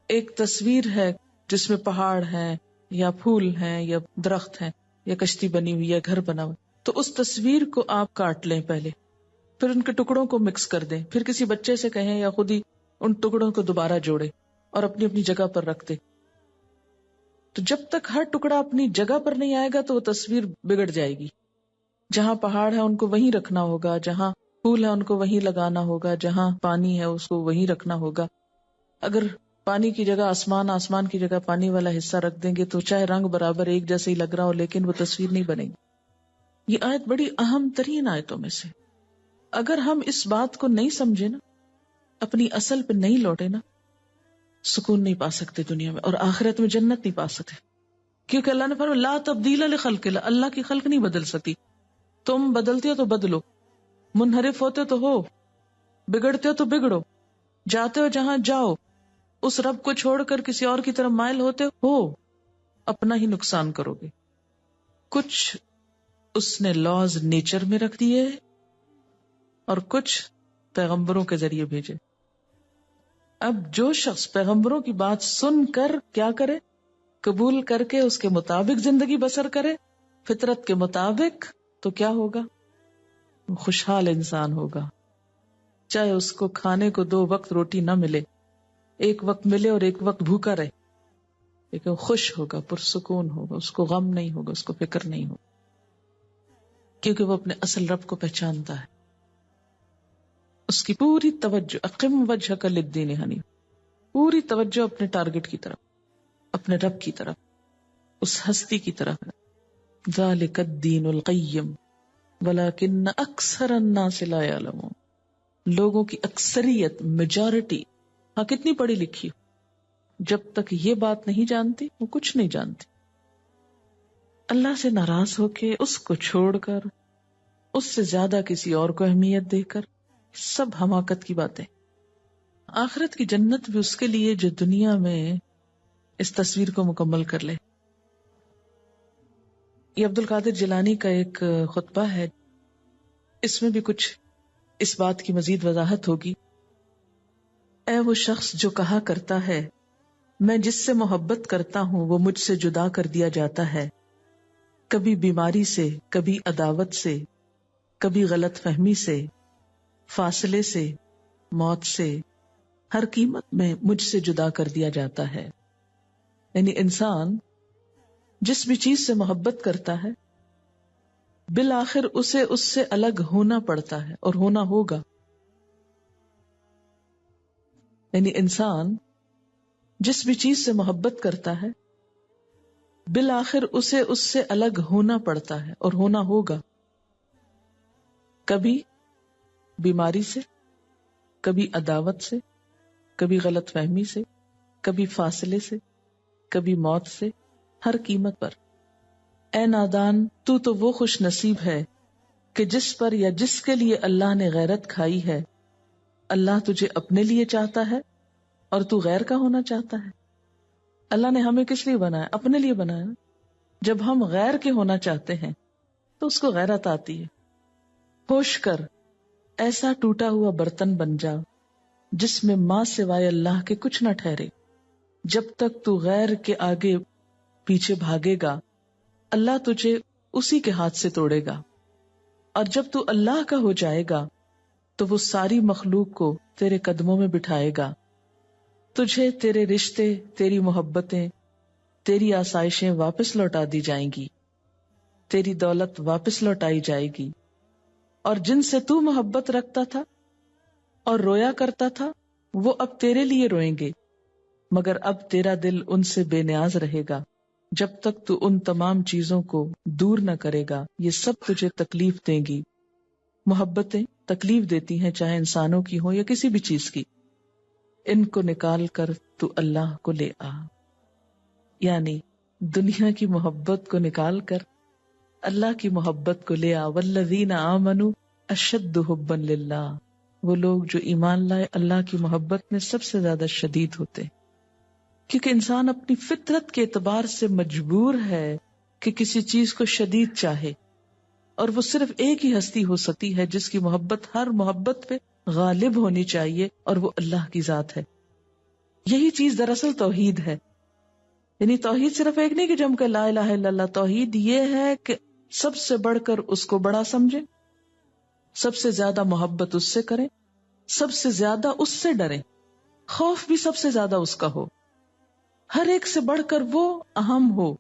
S1: ایک تصویر ہے جس میں پہاڑ ہیں یا پھول ہیں یا درخت ہیں یا کشتی بنی ہوئی یا گھر بنا ہوا، تو اس تصویر کو آپ کاٹ لیں پہلے، پھر ان کے ٹکڑوں کو مکس کر دیں، پھر کسی بچے سے کہیں یا خود ہی ان ٹکڑوں کو دوبارہ جوڑے اور اپنی اپنی جگہ پر رکھ دے. تو جب تک ہر ٹکڑا اپنی جگہ پر نہیں آئے گا تو وہ تصویر بگڑ جائے گی. جہاں پہاڑ ہے ان کو وہیں رکھنا ہوگا، جہاں پھول ہے ان کو وہیں لگانا ہوگا، جہاں پانی ہے اس کو وہیں رکھنا ہوگا. اگر پانی کی جگہ آسمان، آسمان کی جگہ پانی والا حصہ رکھ دیں گے تو چاہے رنگ برابر ایک جیسے ہی لگ رہا ہو لیکن وہ تصویر نہیں بنے گی. یہ آیت بڑی اہم ترین آیتوں میں سے. اگر ہم اس بات کو نہیں سمجھے نا، اپنی اصل پہ نہیں لوٹے نا، سکون نہیں پا سکتے دنیا میں، اور آخرت میں جنت نہیں پا سکتے. کیونکہ اللہ نے فرمایا لا تبدیل لخلق اللہ، اللہ کی خلق نہیں بدل سکتی. تم بدلتے ہو تو بدلو، منحرف ہوتے تو ہو، بگڑتے ہو تو بگڑو، جاتے ہو جہاں جاؤ، اس رب کو چھوڑ کر کسی اور کی طرف مائل ہوتے ہو، اپنا ہی نقصان کرو گے. کچھ اس نے لاز نیچر میں رکھ دیے اور کچھ پیغمبروں کے ذریعے بھیجے. اب جو شخص پیغمبروں کی بات سن کر کیا کرے، قبول کر کے اس کے مطابق زندگی بسر کرے، فطرت کے مطابق، تو کیا ہوگا؟ خوشحال انسان ہوگا. چاہے اس کو کھانے کو 2 وقت روٹی نہ ملے، ایک وقت ملے اور ایک وقت بھوکا رہے، لیکن خوش ہوگا، پرسکون ہوگا، اس کو غم نہیں ہوگا، اس کو فکر نہیں ہوگا، کیونکہ وہ اپنے اصل رب کو پہچانتا ہے. اس کی پوری توجہ اقم وجہک للدین حنیف، پوری توجہ اپنے ٹارگٹ کی طرف، اپنے رب کی طرف، اس ہستی کی طرف. ذالک الدین القیم ولکن اکثر الناس لا یعلمون. لوگوں کی اکثریت، میجورٹی، ہاں کتنی پڑھی لکھی ہو، جب تک یہ بات نہیں جانتی وہ کچھ نہیں جانتی. اللہ سے ناراض ہو کے، اس کو چھوڑ کر، اس سے زیادہ کسی اور کو اہمیت دے کر، سب حماقت کی باتیں. آخرت کی جنت بھی اس کے لیے جو دنیا میں اس تصویر کو مکمل کر لے. یہ عبد القادر جیلانی کا ایک خطبہ ہے، اس میں بھی کچھ اس بات کی مزید وضاحت ہوگی. اے وہ شخص جو کہا کرتا ہے میں جس سے محبت کرتا ہوں وہ مجھ سے جدا کر دیا جاتا ہے، کبھی بیماری سے، کبھی عداوت سے، کبھی غلط فہمی سے، فاصلے سے، موت سے، ہر قیمت میں مجھ سے جدا کر دیا جاتا ہے. یعنی انسان جس بھی چیز سے محبت کرتا ہے بالآخر اسے اس سے الگ ہونا پڑتا ہے اور ہونا ہوگا. یعنی انسان جس بھی چیز سے محبت کرتا ہے بالآخر اسے اس سے الگ ہونا پڑتا ہے اور ہونا ہوگا. کبھی بیماری سے، کبھی عداوت سے، کبھی غلط فہمی سے، کبھی فاصلے سے، کبھی موت سے، ہر قیمت پر. اے نادان، تو وہ خوش نصیب ہے کہ جس پر یا جس کے لیے اللہ نے غیرت کھائی ہے اللہ تجھے اپنے لیے چاہتا ہے اور تو غیر کا ہونا چاہتا ہے. اللہ نے ہمیں کس لیے بنایا؟ اپنے لیے بنایا. جب ہم غیر کے ہونا چاہتے ہیں تو اس کو غیرت آتی ہے. ہوش کر، ایسا ٹوٹا ہوا برتن بن جا جس میں ماں سوائے اللہ کے کچھ نہ ٹھہرے. جب تک تو غیر کے آگے پیچھے بھاگے گا اللہ تجھے اسی کے ہاتھ سے توڑے گا، اور جب تو اللہ کا ہو جائے گا تو وہ ساری مخلوق کو تیرے قدموں میں بٹھائے گا. تجھے تیرے رشتے، تیری محبتیں، تیری آسائشیں واپس لوٹا دی جائیں گی، تیری دولت واپس لوٹائی جائے گی، اور جن سے تو محبت رکھتا تھا اور رویا کرتا تھا وہ اب تیرے لیے روئیں گے، مگر اب تیرا دل ان سے بے نیاز رہے گا. جب تک تو ان تمام چیزوں کو دور نہ کرے گا یہ سب تجھے تکلیف دیں گی. محبتیں تکلیف دیتی ہیں، چاہے انسانوں کی ہو یا کسی بھی چیز کی. ان کو نکال کر تو اللہ کو لے آ، یعنی دنیا کی محبت کو نکال کر اللہ کی محبت کو لے آ. والذین آمنوا اشد حبا للہ، وہ لوگ جو ایمان لائے اللہ کی محبت میں سب سے زیادہ شدید ہوتے، کیونکہ انسان اپنی فطرت کے اعتبار سے مجبور ہے کہ کسی چیز کو شدید چاہے، اور وہ صرف ایک ہی ہستی ہو سکتی ہے جس کی محبت ہر محبت پہ غالب ہونی چاہیے، اور وہ اللہ کی ذات ہے. یہی چیز دراصل توحید ہے. یعنی توحید صرف ایک نہیں کہ جم کے لا الہ الا اللہ، توحید یہ ہے کہ سب سے بڑھ کر اس کو بڑا سمجھیں، سب سے زیادہ محبت اس سے کریں، سب سے زیادہ اس سے ڈریں، خوف بھی سب سے زیادہ اس کا ہو، ہر ایک سے بڑھ کر وہ اہم ہو.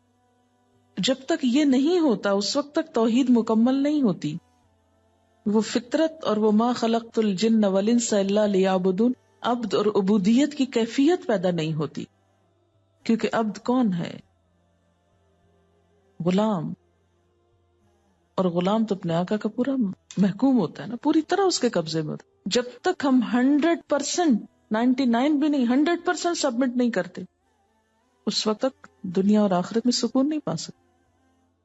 S1: جب تک یہ نہیں ہوتا اس وقت تک توحید مکمل نہیں ہوتی. وہ فطرت اور وہ ما خلقت الجن والانس الا لیعبدون، عبد اور عبودیت کی کیفیت پیدا نہیں ہوتی. کیونکہ عبد کون ہے؟ غلام، اور غلام تو اپنے آقا کا پورا محکوم ہوتا ہے نا، پوری طرح اس کے قبضے میں ہوتا ہے. جب تک ہم 100%، 99 بھی نہیں 100% سبمٹ نہیں کرتے اس وقت تک دنیا اور آخرت میں سکون نہیں پا سکتے.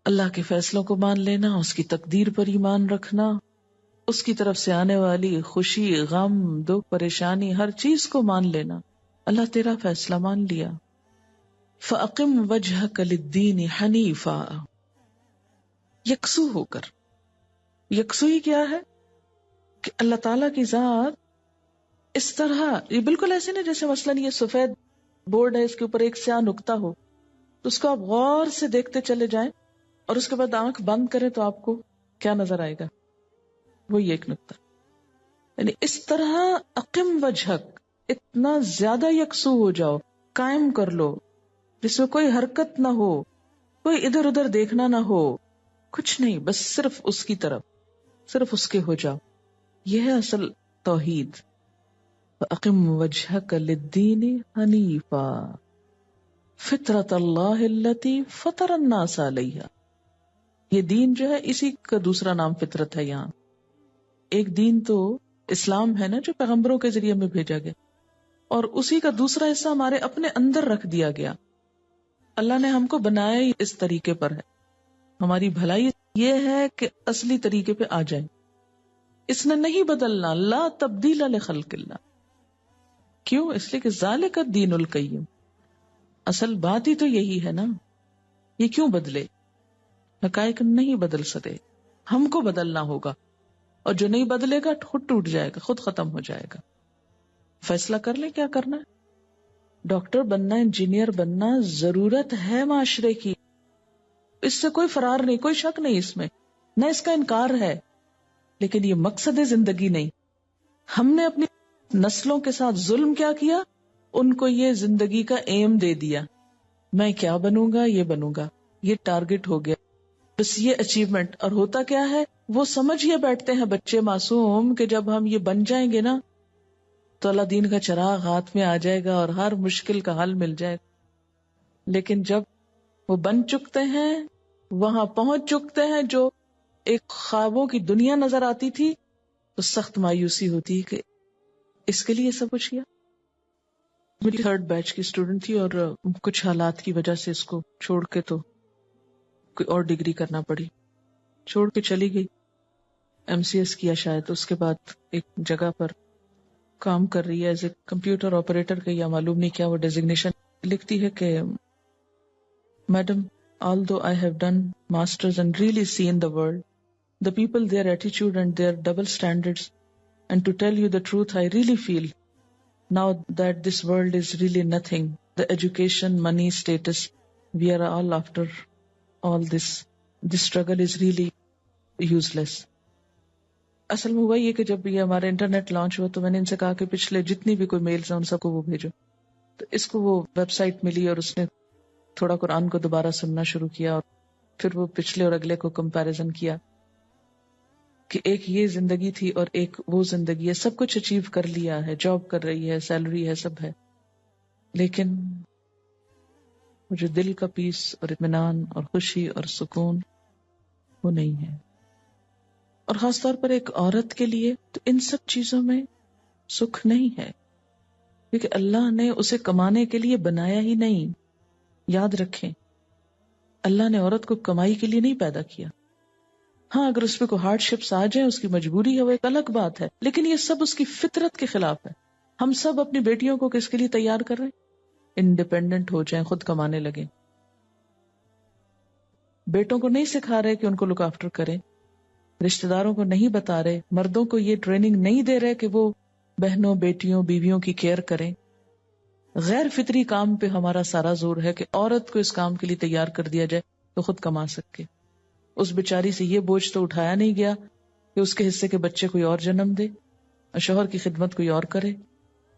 S1: اللہ کے فیصلوں کو مان لینا، اس کی تقدیر پر ایمان رکھنا، اس کی طرف سے آنے والی خوشی، غم، دکھ، پریشانی، ہر چیز کو مان لینا. اللہ تیرا فیصلہ مان لیا. فَأَقِمْ وَجْهَكَ لِلدِّينِ حَنِيفًا، یکسو ہو کر. یکسوئی کیا ہے؟ کہ اللہ تعالیٰ کی ذات اس طرح، یہ بالکل ایسے نہیں جیسے مثلاً یہ سفید بورڈ ہے، اس کے اوپر ایک سیاہ نقطہ ہو تو اس کو آپ غور سے دیکھتے چلے جائیں اور اس کے بعد آنکھ بند کریں تو آپ کو کیا نظر آئے گا؟ وہی ایک نقطہ. یعنی اس طرح اقم وجہک، اتنا زیادہ یکسو ہو جاؤ، قائم کر لو جس میں کوئی حرکت نہ ہو، کوئی ادھر ادھر دیکھنا نہ ہو، کچھ نہیں، بس صرف اس کی طرف، صرف اس کے ہو جاؤ. یہ ہے اصل توحید. فَأَقِمْ وَجْهَكَ لِلدِّينِ حَنِيفًا فِطْرَةَ اللَّهِ الَّتِي فَطَرَ النَّاسَ عَلَيْهَا. یہ دین جو ہے اسی کا دوسرا نام فطرت ہے. یہاں ایک دین تو اسلام ہے نا جو پیغمبروں کے ذریعے میں بھیجا گیا، اور اسی کا دوسرا حصہ ہمارے اپنے اندر رکھ دیا گیا. اللہ نے ہم کو بنایا ہی اس طریقے پر ہے. ہماری بھلائی یہ ہے کہ اصلی طریقے پہ آ جائیں. اس نے نہیں بدلنا، لا تبدیل لخلق اللہ. کیوں؟ اس لیے کہ ذالک الدین القیم. اصل بات ہی تو یہی ہے نا. یہ کیوں بدلے؟ حقائق نہیں بدل سکتے، ہم کو بدلنا ہوگا، اور جو نہیں بدلے گا خود ٹوٹ جائے گا، خود ختم ہو جائے گا. فیصلہ کر لیں کیا کرنا ہے. ڈاکٹر بننا، انجینئر بننا ضرورت ہے معاشرے کی، اس سے کوئی فرار نہیں، کوئی شک نہیں اس میں، نہ اس کا انکار ہے، لیکن یہ مقصد زندگی نہیں. ہم نے اپنی نسلوں کے ساتھ ظلم کیا کیا؟ ان کو یہ زندگی کا ایم دے دیا، میں کیا بنوں گا، یہ بنوں گا، یہ ٹارگٹ ہو گیا، بس یہ اچیومنٹ. اور ہوتا کیا ہے، وہ سمجھ یہ بیٹھتے ہیں بچے معصوم کہ جب ہم یہ بن جائیں گے نا تو اللہ دین کا چراغ ہاتھ میں آ جائے گا اور ہر مشکل کا حل مل جائے گا. لیکن جب وہ بن چکتے ہیں، وہاں پہنچ چکتے ہیں. جو ایک خوابوں کی دنیا نظر آتی تھی تو سخت مایوسی ہوتی کہ اس کے لیے سب کچھ کیا. میری 3rd بیچ کی اسٹوڈنٹ تھی اور کچھ حالات کی وجہ سے اس کو چھوڑ کے تو کوئی اور ڈگری کرنا پڑی، چھوڑ کے چلی گئی. MCS کیا شاید، اس کے بعد ایک جگہ پر کام کر رہی ہے ایز اے کمپیوٹر آپریٹر کا، یا معلوم نہیں کیا وہ ڈیزگنیشن. لکھتی ہے کہ madam although I have done masters and really seen the world, the people, their attitude and their double standards, and to tell you the truth, I really feel now that this world is really nothing. The education, money, status, we are all after all this. This struggle is really useless. اصل میں ہوا یہ کہ جب یہ ہمارا internet launch ہوا تو میں نے ان سے کہا کہ پچھلے جتنی بھی کوئی میلز ہیں ان سب کو وہ بھیجو. تو اس کو وہ ویب سائٹ ملی اور اس نے تھوڑا قرآن کو دوبارہ سننا شروع کیا، اور پھر وہ پچھلے اور اگلے کو کمپیریزن کیا کہ ایک یہ زندگی تھی اور ایک وہ زندگی ہے. سب کچھ اچیو کر لیا ہے، جاب کر رہی ہے، سیلری ہے، سب ہے، لیکن وہ جو دل کا پیس اور اطمینان اور خوشی اور سکون وہ نہیں ہے. اور خاص طور پر ایک عورت کے لیے تو ان سب چیزوں میں سکھ نہیں ہے، کیونکہ اللہ نے اسے کمانے کے لیے بنایا ہی نہیں. یاد رکھیں، اللہ نے عورت کو کمائی کے لیے نہیں پیدا کیا. ہاں اگر اس پہ کوئی ہارڈ شپس آ جائیں، اس کی مجبوری ہے، وہ ایک الگ بات ہے، لیکن یہ سب اس کی فطرت کے خلاف ہے. ہم سب اپنی بیٹیوں کو کس کے لیے تیار کر رہے ہیں؟ انڈیپینڈنٹ ہو جائیں، خود کمانے لگیں. بیٹوں کو نہیں سکھا رہے کہ ان کو لک آفٹر کریں، رشتہ داروں کو نہیں بتا رہے، مردوں کو یہ ٹریننگ نہیں دے رہے کہ وہ بہنوں، بیٹیوں، بیویوں کی کیئر کریں. غیر فطری کام پہ ہمارا سارا زور ہے کہ عورت کو اس کام کے لیے تیار کر دیا جائے تو خود کما سکے. اس بیچاری سے یہ بوجھ تو اٹھایا نہیں گیا کہ اس کے حصے کے بچے کوئی اور جنم دے اور شوہر کی خدمت کوئی اور کرے.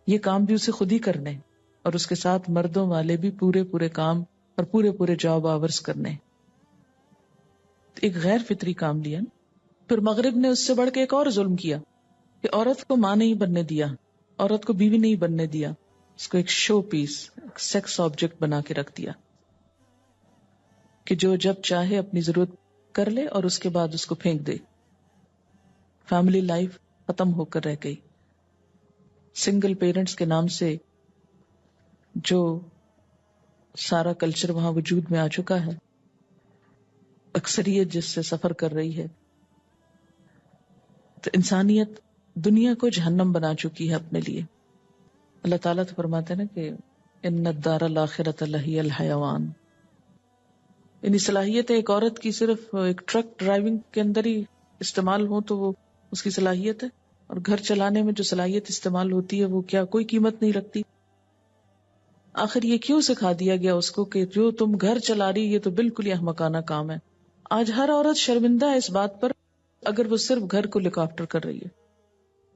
S1: یہ کام بھی اسے خود ہی کرنے، اور اس کے ساتھ مردوں والے بھی پورے کام اور پورے جاب آورز کرنے. ایک غیر فطری کام لیا. پھر مغرب نے اس سے بڑھ کے ایک اور ظلم کیا کہ عورت کو ماں نہیں بننے دیا، عورت کو بیوی نہیں بننے دیا، اس کو ایک شو پیس، ایک سیکس آبجیکٹ بنا کے رکھ دیا کہ جو جب چاہے اپنی ضرورت کر لے اور اس کے بعد اس کو پھینک دے. فیملی لائف ختم ہو کر رہ گئی. سنگل پیرنٹس کے نام سے جو سارا کلچر وہاں وجود میں آ چکا ہے، اکثریت جس سے سفر کر رہی ہے، تو انسانیت دنیا کو جہنم بنا چکی ہے اپنے لیے. اللہ تعالیٰ تو فرماتے ہیں نا کہ ان الدار الاخرۃ لہی الحیوان. یعنی صلاحیتیں ایک عورت کی صرف ایک ٹرک ڈرائیونگ کے اندر ہی استعمال ہو تو وہ اس کی صلاحیت ہے، اور گھر چلانے میں جو صلاحیت استعمال ہوتی ہے وہ کیا کوئی قیمت نہیں رکھتی. آخر یہ کیوں سکھا دیا گیا اس کو کہ جو تم گھر چلا رہی یہ تو بالکل ہی احمقانہ کام ہے. آج ہر عورت شرمندہ ہے اس بات پر اگر وہ صرف گھر کو لک آفٹر کر رہی ہے.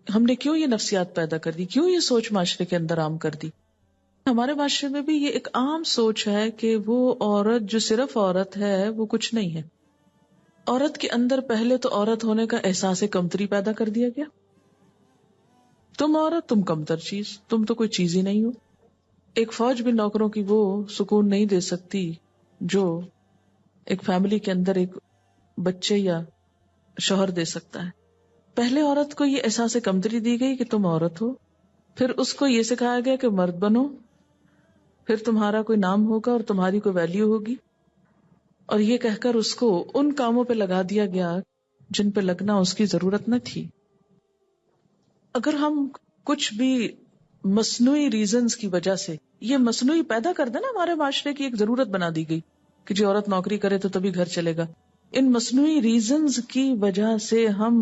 S1: ہم نے کیوں یہ نفسیات پیدا کر دی، کیوں یہ سوچ معاشرے کے اندر عام کر دی؟ ہمارے معاشرے میں بھی یہ ایک عام سوچ ہے کہ وہ عورت جو صرف عورت ہے وہ کچھ نہیں ہے. عورت کے اندر پہلے تو عورت ہونے کا احساس کمتری پیدا کر دیا گیا. تم عورت، تم کمتر چیز، تم تو کوئی چیز ہی نہیں ہو. ایک فوج بھی نوکروں کی وہ سکون نہیں دے سکتی جو ایک فیملی کے اندر ایک بچے یا شوہر دے سکتا ہے. پہلے عورت کو یہ احساس کمتری دی گئی کہ تم عورت ہو، پھر اس کو یہ سکھایا گیا کہ مرد بنو، پھر تمہارا کوئی نام ہوگا اور تمہاری کوئی ویلیو ہوگی، اور یہ کہہ کر اس کو ان کاموں پہ لگا دیا گیا جن پہ لگنا اس کی ضرورت نہ تھی. اگر ہم کچھ بھی مصنوعی ریزنز کی وجہ سے یہ مصنوعی پیدا کر دیں نا، ہمارے معاشرے کی ایک ضرورت بنا دی گئی کہ جو عورت نوکری کرے تو تبھی گھر چلے گا. ان مصنوعی ریزنز کی وجہ سے ہم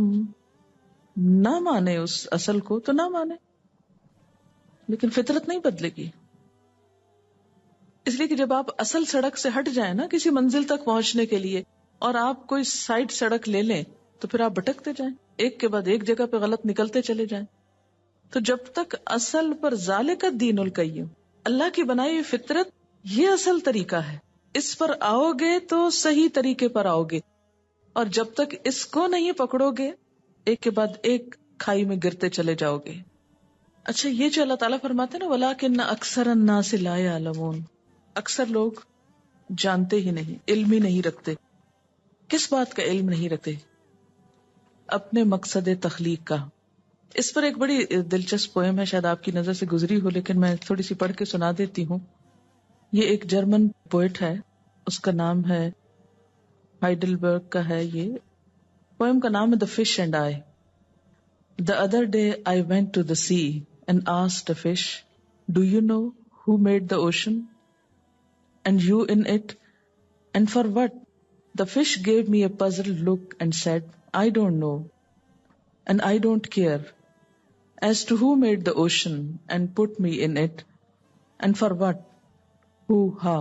S1: نہ مانے اس اصل کو تو نہ مانے، لیکن فطرت نہیں بدلے گی. اس لیے کہ جب آپ اصل سڑک سے ہٹ جائیں نا کسی منزل تک پہنچنے کے لیے، اور آپ کوئی سائڈ سڑک لے لیں تو پھر آپ بھٹکتے جائیں، ایک کے بعد ایک جگہ پہ غلط نکلتے چلے جائیں. تو جب تک اصل پر ذالک الدین القیم، اللہ کی بنائی ہوئی فطرت، یہ اصل طریقہ ہے، اس پر آؤ گے تو صحیح طریقے پر آؤ گے. اور جب تک اس کو نہیں پکڑو گے، ایک کے بعد ایک کھائی میں گرتے چلے جاؤ گے. اچھا، یہ جو اللہ تعالیٰ فرماتے ہیں نا وَلَٰكِنَّ أَكْثَرَ النَّاسِ لَا يَعْلَمُونَ، اکثر لوگ جانتے ہی نہیں، علم ہی نہیں رکھتے. کس بات کا علم نہیں رکھتے؟ اپنے مقصد تخلیق کا. اس پر ایک بڑی دلچسپ پوئم ہے، شاید آپ کی نظر سے گزری ہو، لیکن میں تھوڑی سی پڑھ کے سنا دیتی ہوں. یہ ایک جرمن پوئٹ ہے، اس کا نام ہے ہائیڈلبرگ کا ہے. یہ پوئم کا نام ہے The Fish and I. The other day I went to the sea and asked a fish, do you know who made the ocean? And you in it? And for what? The fish gave me a puzzled look and said, I don't know. And I don't care. As to who made the ocean and put me in it? And for what? Hoo-ha.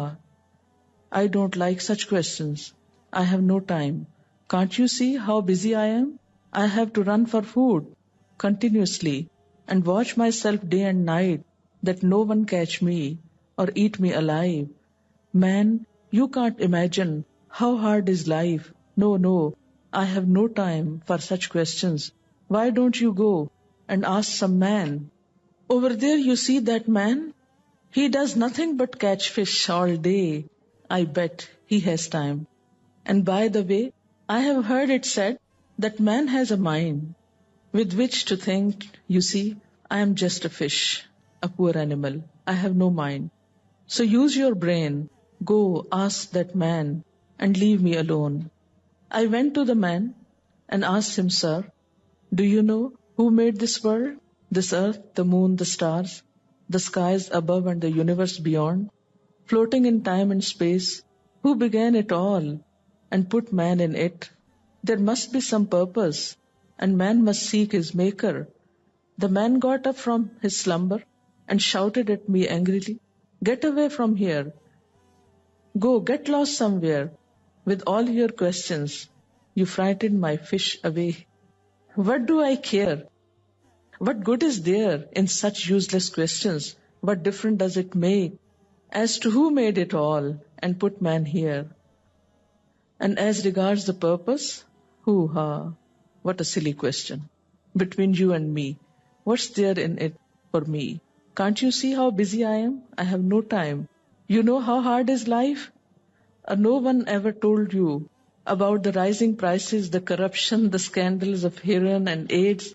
S1: I don't like such questions. I have no time. Can't you see how busy I am? I have to run for food continuously and watch myself day and night that no one catch me or eat me alive. Man, you can't imagine how hard is life. No, no, I have no time for such questions. Why don't you go and ask some man? Over there you see that man? He does nothing but catch fish all day. I bet he has time. And by the way, I have heard it said that man has a mind with which to think. You see, I am just a fish, a poor animal. I have no mind. So use your brain. Go ask that man and leave me alone. I went to the man and asked him, Sir, do you know who made this world, this earth, the moon, the stars, the skies above and the universe beyond, floating in time and space? Who began it all and put man in it? There must be some purpose, and man must seek his maker. The man got up from his slumber and shouted at me angrily, Get away from here. Go, get lost somewhere with all your questions. You frightened my fish away. What do I care? What good is there in such useless questions? What difference does it make as to who made it all and put man here? And as regards the purpose, hoo-ha, what a silly question. Between you and me, what's there in it for me? Can't you see how busy I am? I have no time. You know how hard is life? No one ever told you about the rising prices, the corruption, the scandals of heroin and AIDS,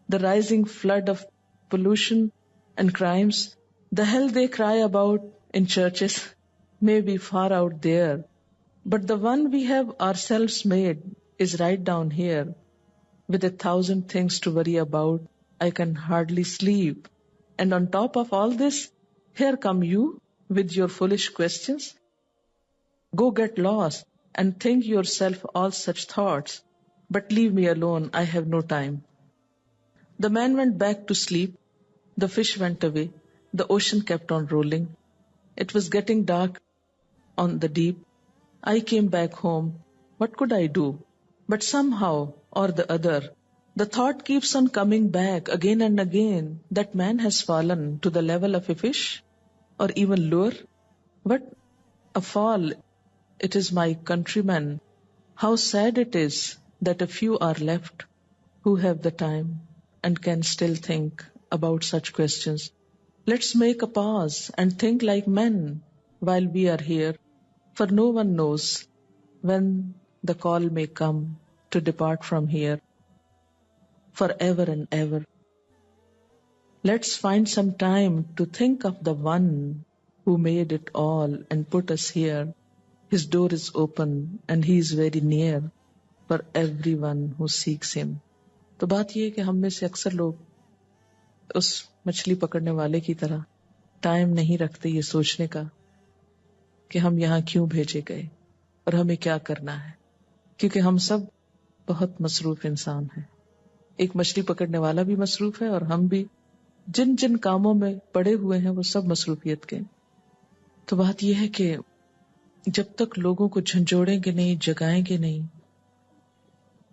S1: the rising flood of pollution and crimes. The hell they cry about in churches may be far out there, but the one we have ourselves made is right down here. With 1,000 things to worry about, I can hardly sleep. And on top of all this, here come you with your foolish questions. Go get lost and think yourself all such thoughts, but leave me alone. I have no time. The man went back to sleep. The fish went away. The ocean kept on rolling. It was getting dark on the deep. I came back home. What could I do? But somehow or the other, the thought keeps on coming back again and again that man has fallen to the level of a fish or even lower. What a fall it is, my countrymen. How sad it is that a few are left who have the time and can still think about such questions. Let's make a pause and think like men while we are here, for no one knows when the call may come to depart from here forever and ever. Let's find some time to think of the one who made it all and put us here. His door is open and he is very near for everyone who seeks him. تو بات یہ ہے کہ ہم میں سے اکثر لوگ اس مچھلی پکڑنے والے کی طرح ٹائم نہیں رکھتے یہ سوچنے کا کہ ہم یہاں کیوں بھیجے گئے اور ہمیں کیا کرنا ہے، کیونکہ ہم سب بہت مصروف انسان ہیں. ایک مچھلی پکڑنے والا بھی مصروف ہے اور ہم بھی جن جن کاموں میں پڑے ہوئے ہیں وہ سب مصروفیت کے. تو بات یہ ہے کہ جب تک لوگوں کو جھنجھوڑیں گے نہیں، جگائیں گے نہیں،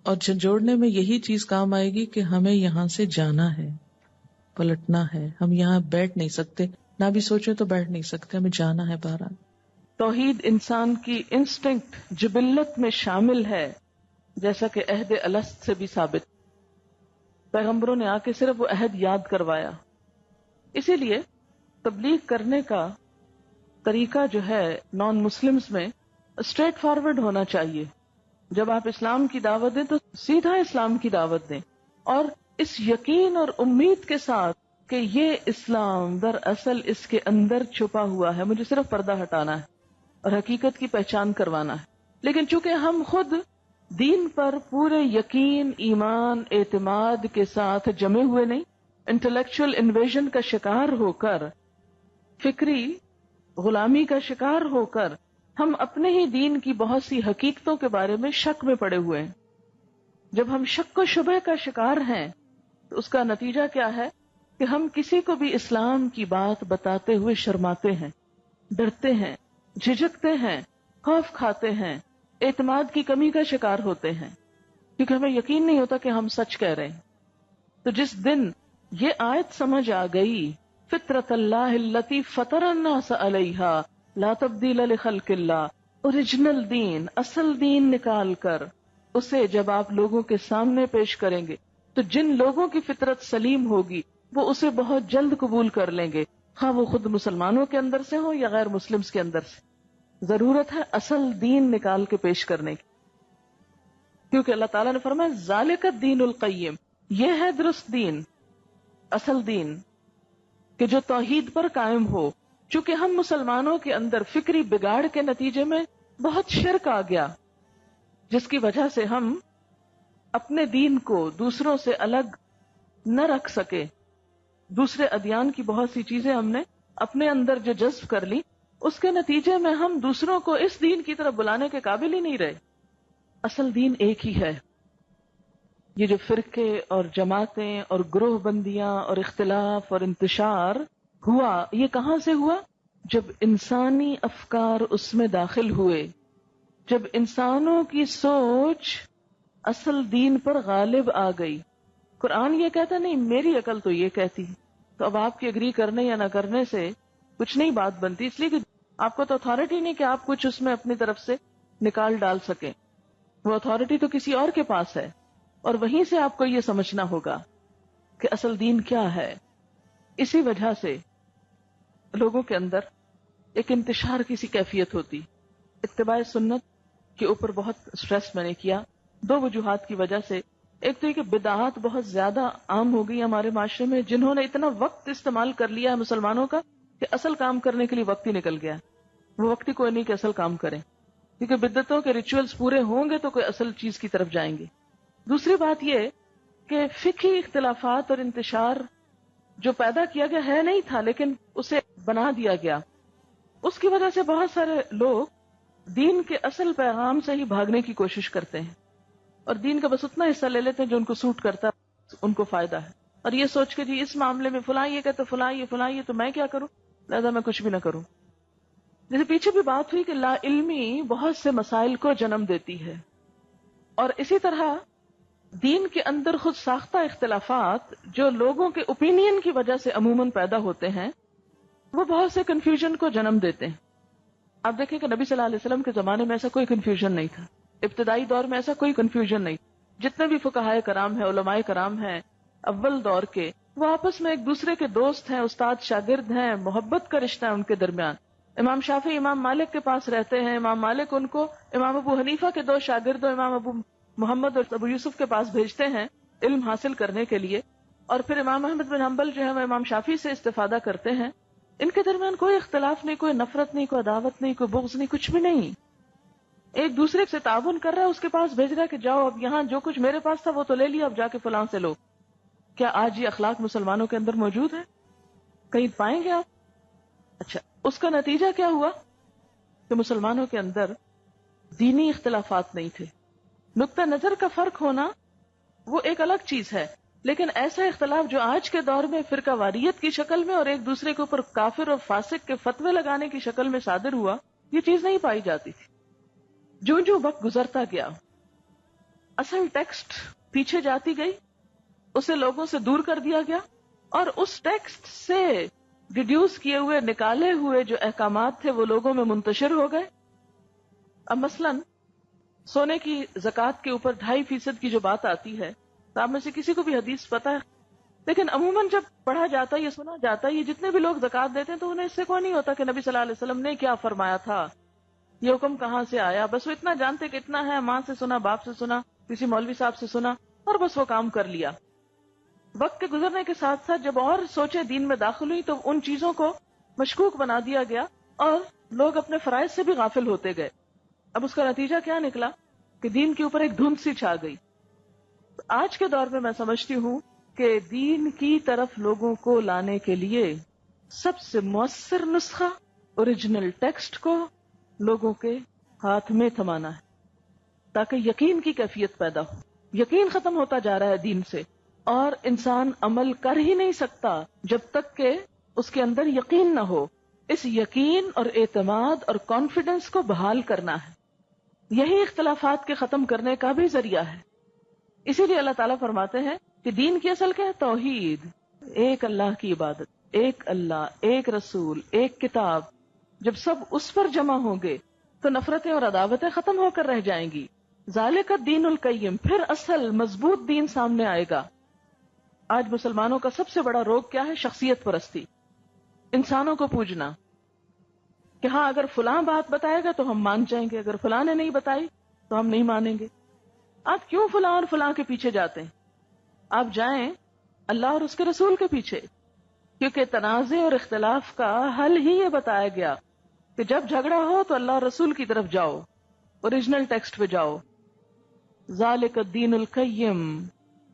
S1: اور جھنجھوڑنے میں یہی چیز کام آئے گی کہ ہمیں یہاں سے جانا ہے، پلٹنا ہے. ہم یہاں بیٹھ نہیں سکتے، نہ بھی سوچے تو بیٹھ نہیں سکتے، ہمیں جانا ہے باہر. توحید انسان کی انسٹنکٹ جبلت میں شامل ہے، جیسا کہ عہد الست سے بھی ثابت. پیغمبروں نے آ کے صرف وہ عہد یاد کروایا. اسی لیے تبلیغ کرنے کا طریقہ جو ہے نان مسلمز میں اسٹریٹ فارورڈ ہونا چاہیے. جب آپ اسلام کی دعوت دیں تو سیدھا اسلام کی دعوت دیں، اور اس یقین اور امید کے ساتھ کہ یہ اسلام دراصل اس کے اندر چھپا ہوا ہے، مجھے صرف پردہ ہٹانا ہے اور حقیقت کی پہچان کروانا ہے. لیکن چونکہ ہم خود دین پر پورے یقین، ایمان، اعتماد کے ساتھ جمے ہوئے نہیں، انٹلیکچوئل انویژن کا شکار ہو کر، فکری غلامی کا شکار ہو کر ہم اپنے ہی دین کی بہت سی حقیقتوں کے بارے میں شک میں پڑے ہوئے ہیں. جب ہم شک و شبہ کا شکار ہیں تو اس کا نتیجہ کیا ہے کہ ہم کسی کو بھی اسلام کی بات بتاتے ہوئے شرماتے ہیں، ڈرتے ہیں، جھجکتے ہیں، خوف کھاتے ہیں، اعتماد کی کمی کا شکار ہوتے ہیں، کیونکہ ہمیں یقین نہیں ہوتا کہ ہم سچ کہہ رہے ہیں. تو جس دن یہ آیت سمجھ آ گئی، فطرت اللہ التی فطر الناس علیہا لا تبدیل لخلق اللہ، اوریجنل دین، اصل دین نکال کر اسے جب آپ لوگوں کے سامنے پیش کریں گے تو جن لوگوں کی فطرت سلیم ہوگی وہ اسے بہت جلد قبول کر لیں گے، خواہ وہ خود مسلمانوں کے اندر سے ہو یا غیر مسلمز کے اندر سے. ضرورت ہے اصل دین نکال کے پیش کرنے کی، کیونکہ اللہ تعالیٰ نے فرمایا ذالک الدین القیم، یہ ہے درست دین، اصل دین، کہ جو توحید پر قائم ہو. چونکہ ہم مسلمانوں کے اندر فکری بگاڑ کے نتیجے میں بہت شرک آ گیا، جس کی وجہ سے ہم اپنے دین کو دوسروں سے الگ نہ رکھ سکے. دوسرے ادیان کی بہت سی چیزیں ہم نے اپنے اندر جو جذب کر لی، اس کے نتیجے میں ہم دوسروں کو اس دین کی طرف بلانے کے قابل ہی نہیں رہے. اصل دین ایک ہی ہے. یہ جو فرقے اور جماعتیں اور گروہ بندیاں اور اختلاف اور انتشار ہوا، یہ کہاں سے ہوا؟ جب انسانی افکار اس میں داخل ہوئے، جب انسانوں کی سوچ اصل دین پر غالب آ گئی. قرآن یہ کہتا نہیں، میری عقل تو یہ کہتی. تو اب آپ کی اگری کرنے یا نہ کرنے سے کچھ نہیں بات بنتی، اس لیے کہ آپ کو تو اتھارٹی نہیں کہ آپ کچھ اس میں اپنی طرف سے نکال ڈال سکیں. وہ اتھارٹی تو کسی اور کے پاس ہے، اور وہیں سے آپ کو یہ سمجھنا ہوگا کہ اصل دین کیا ہے. اسی وجہ سے لوگوں کے اندر ایک انتشار کی سی کیفیت ہوتی. اتباع سنت کے اوپر بہت سٹریس میں نے کیا، دو وجوہات کی وجہ سے. ایک تو یہ کہ بدعات بہت زیادہ عام ہو گئی ہمارے معاشرے میں، جنہوں نے اتنا وقت استعمال کر لیا ہے مسلمانوں کا کہ اصل کام کرنے کے لیے وقت ہی نکل گیا. وہ وقت ہی کوئی نہیں کہ اصل کام کریں، کیونکہ بدعتوں کے ریچولز پورے ہوں گے تو کوئی اصل چیز کی طرف جائیں گے. دوسری بات یہ کہ فقہی اختلافات اور انتشار جو پیدا کیا گیا ہے نہیں تھا، لیکن اسے بنا دیا گیا، اس کی وجہ سے بہت سارے لوگ دین کے اصل پیغام سے ہی بھاگنے کی کوشش کرتے ہیں، اور دین کا بس اتنا حصہ لے لیتے ہیں جو ان کو سوٹ کرتا ہے، ان کو فائدہ ہے، اور یہ سوچ کے جی اس معاملے میں فلاں یہ کہتے فلاں یہ تو میں کیا کروں، لہذا میں کچھ بھی نہ کروں. جیسے پیچھے بھی بات ہوئی کہ لا علمی بہت سے مسائل کو جنم دیتی ہے، اور اسی طرح دین کے اندر خود ساختہ اختلافات جو لوگوں کے اوپینین کی وجہ سے عموماً پیدا ہوتے ہیں، وہ بہت سے کنفیوژن کو جنم دیتے ہیں. آپ دیکھیں کہ نبی صلی اللہ علیہ وسلم کے زمانے میں ایسا کوئی کنفیوژن نہیں تھا، ابتدائی دور میں ایسا کوئی کنفیوژن نہیں. جتنے بھی فقہائے کرام ہیں، علماء کرام ہیں اول دور کے، وہ آپس میں ایک دوسرے کے دوست ہیں، استاد شاگرد ہیں، محبت کا رشتہ ہے ان کے درمیان. امام شافعی امام مالک کے پاس رہتے ہیں، امام مالک ان کو امام ابو حنیفہ کے دو شاگردوں امام ابو محمد اور ابو یوسف کے پاس بھیجتے ہیں علم حاصل کرنے کے لیے، اور پھر امام احمد بن حنبل جو ہے وہ امام شافعی سے استفادہ کرتے ہیں. ان کے درمیان کوئی اختلاف نہیں، کوئی نفرت نہیں، کوئی عداوت نہیں، کوئی بغض نہیں، کچھ بھی نہیں. ایک دوسرے سے تعاون کر رہا ہے، اس کے پاس بھیج رہا ہے کہ جاؤ اب یہاں جو کچھ میرے پاس تھا وہ تو لے لیا، اب جا کے فلاں سے لو. کیا آج یہ اخلاق مسلمانوں کے اندر موجود ہے؟ کہیں پائیں گے آپ؟ اچھا، اس کا نتیجہ کیا ہوا کہ مسلمانوں کے اندر دینی اختلافات نہیں تھے. نقطہ نظر کا فرق ہونا وہ ایک الگ چیز ہے، لیکن ایسا اختلاف جو آج کے دور میں فرقہ واریت کی شکل میں اور ایک دوسرے کے اوپر کافر اور فاسق کے فتوے لگانے کی شکل میں صادر ہوا، یہ چیز نہیں پائی جاتی تھی. جو جو وقت گزرتا گیا اصل ٹیکسٹ پیچھے جاتی گئی، اسے لوگوں سے دور کر دیا گیا، اور اس ٹیکسٹ سے ڈیڈیوس کیے ہوئے نکالے ہوئے جو احکامات تھے وہ لوگوں میں منتشر ہو گئے. اب مثلاً سونے کی زکوٰۃ کے اوپر 2.5% کی جو بات آتی ہے، تو آپ میں سے کسی کو بھی حدیث پتا ہے لیکن عموماً جب پڑھا جاتا ہے، یہ سنا جاتا ہے، یہ جتنے بھی لوگ زکوٰۃ دیتے ہیں تو انہیں اس سے کوئی نہیں ہوتا کہ نبی صلی اللہ علیہ وسلم نے کیا فرمایا تھا، یہ حکم کہاں سے آیا. بس وہ اتنا جانتے کہ اتنا ہے، ماں سے سنا، باپ سے سنا، کسی مولوی صاحب سے سنا، اور بس وہ کام کر لیا. وقت کے گزرنے کے ساتھ ساتھ جب اور سوچیں دین میں داخل ہوئی تو ان چیزوں کو مشکوک بنا دیا گیا اور لوگ اپنے فرائض سے بھی غافل ہوتے گئے. اب اس کا نتیجہ کیا نکلا کہ دین کے اوپر ایک دھند سی چھا گئی. آج کے دور میں میں سمجھتی ہوں کہ دین کی طرف لوگوں کو لانے کے لیے سب سے مؤثر نسخہ اوریجنل ٹیکسٹ کو لوگوں کے ہاتھ میں تھمانا ہے، تاکہ یقین کی کیفیت پیدا ہو. یقین ختم ہوتا جا رہا ہے دین سے، اور انسان عمل کر ہی نہیں سکتا جب تک کہ اس کے اندر یقین نہ ہو. اس یقین اور اعتماد اور کانفیڈنس کو بحال کرنا ہے. یہی اختلافات کے ختم کرنے کا بھی ذریعہ ہے. اسی لیے اللہ تعالیٰ فرماتے ہیں کہ دین کی اصل کیا ہے؟ توحید، ایک اللہ کی عبادت، ایک اللہ، ایک رسول، ایک کتاب. جب سب اس پر جمع ہوں گے تو نفرتیں اور عداوتیں ختم ہو کر رہ جائیں گی. ذالک الدین القیم، پھر اصل مضبوط دین سامنے آئے گا. آج مسلمانوں کا سب سے بڑا روگ کیا ہے؟ شخصیت پرستی، انسانوں کو پوجنا، کہ ہاں اگر فلاں بات بتائے گا تو ہم مان جائیں گے، اگر فلاں نے نہیں بتائی تو ہم نہیں مانیں گے. آپ کیوں فلاں اور فلاں کے پیچھے جاتے ہیں؟ آپ جائیں اللہ اور اس کے رسول کے پیچھے، کیونکہ تنازع اور اختلاف کا حل ہی یہ بتایا گیا کہ جب جھگڑا ہو تو اللہ اور رسول کی طرف جاؤ، اوریجنل ٹیکسٹ پہ جاؤ. ذالک الدین القیم،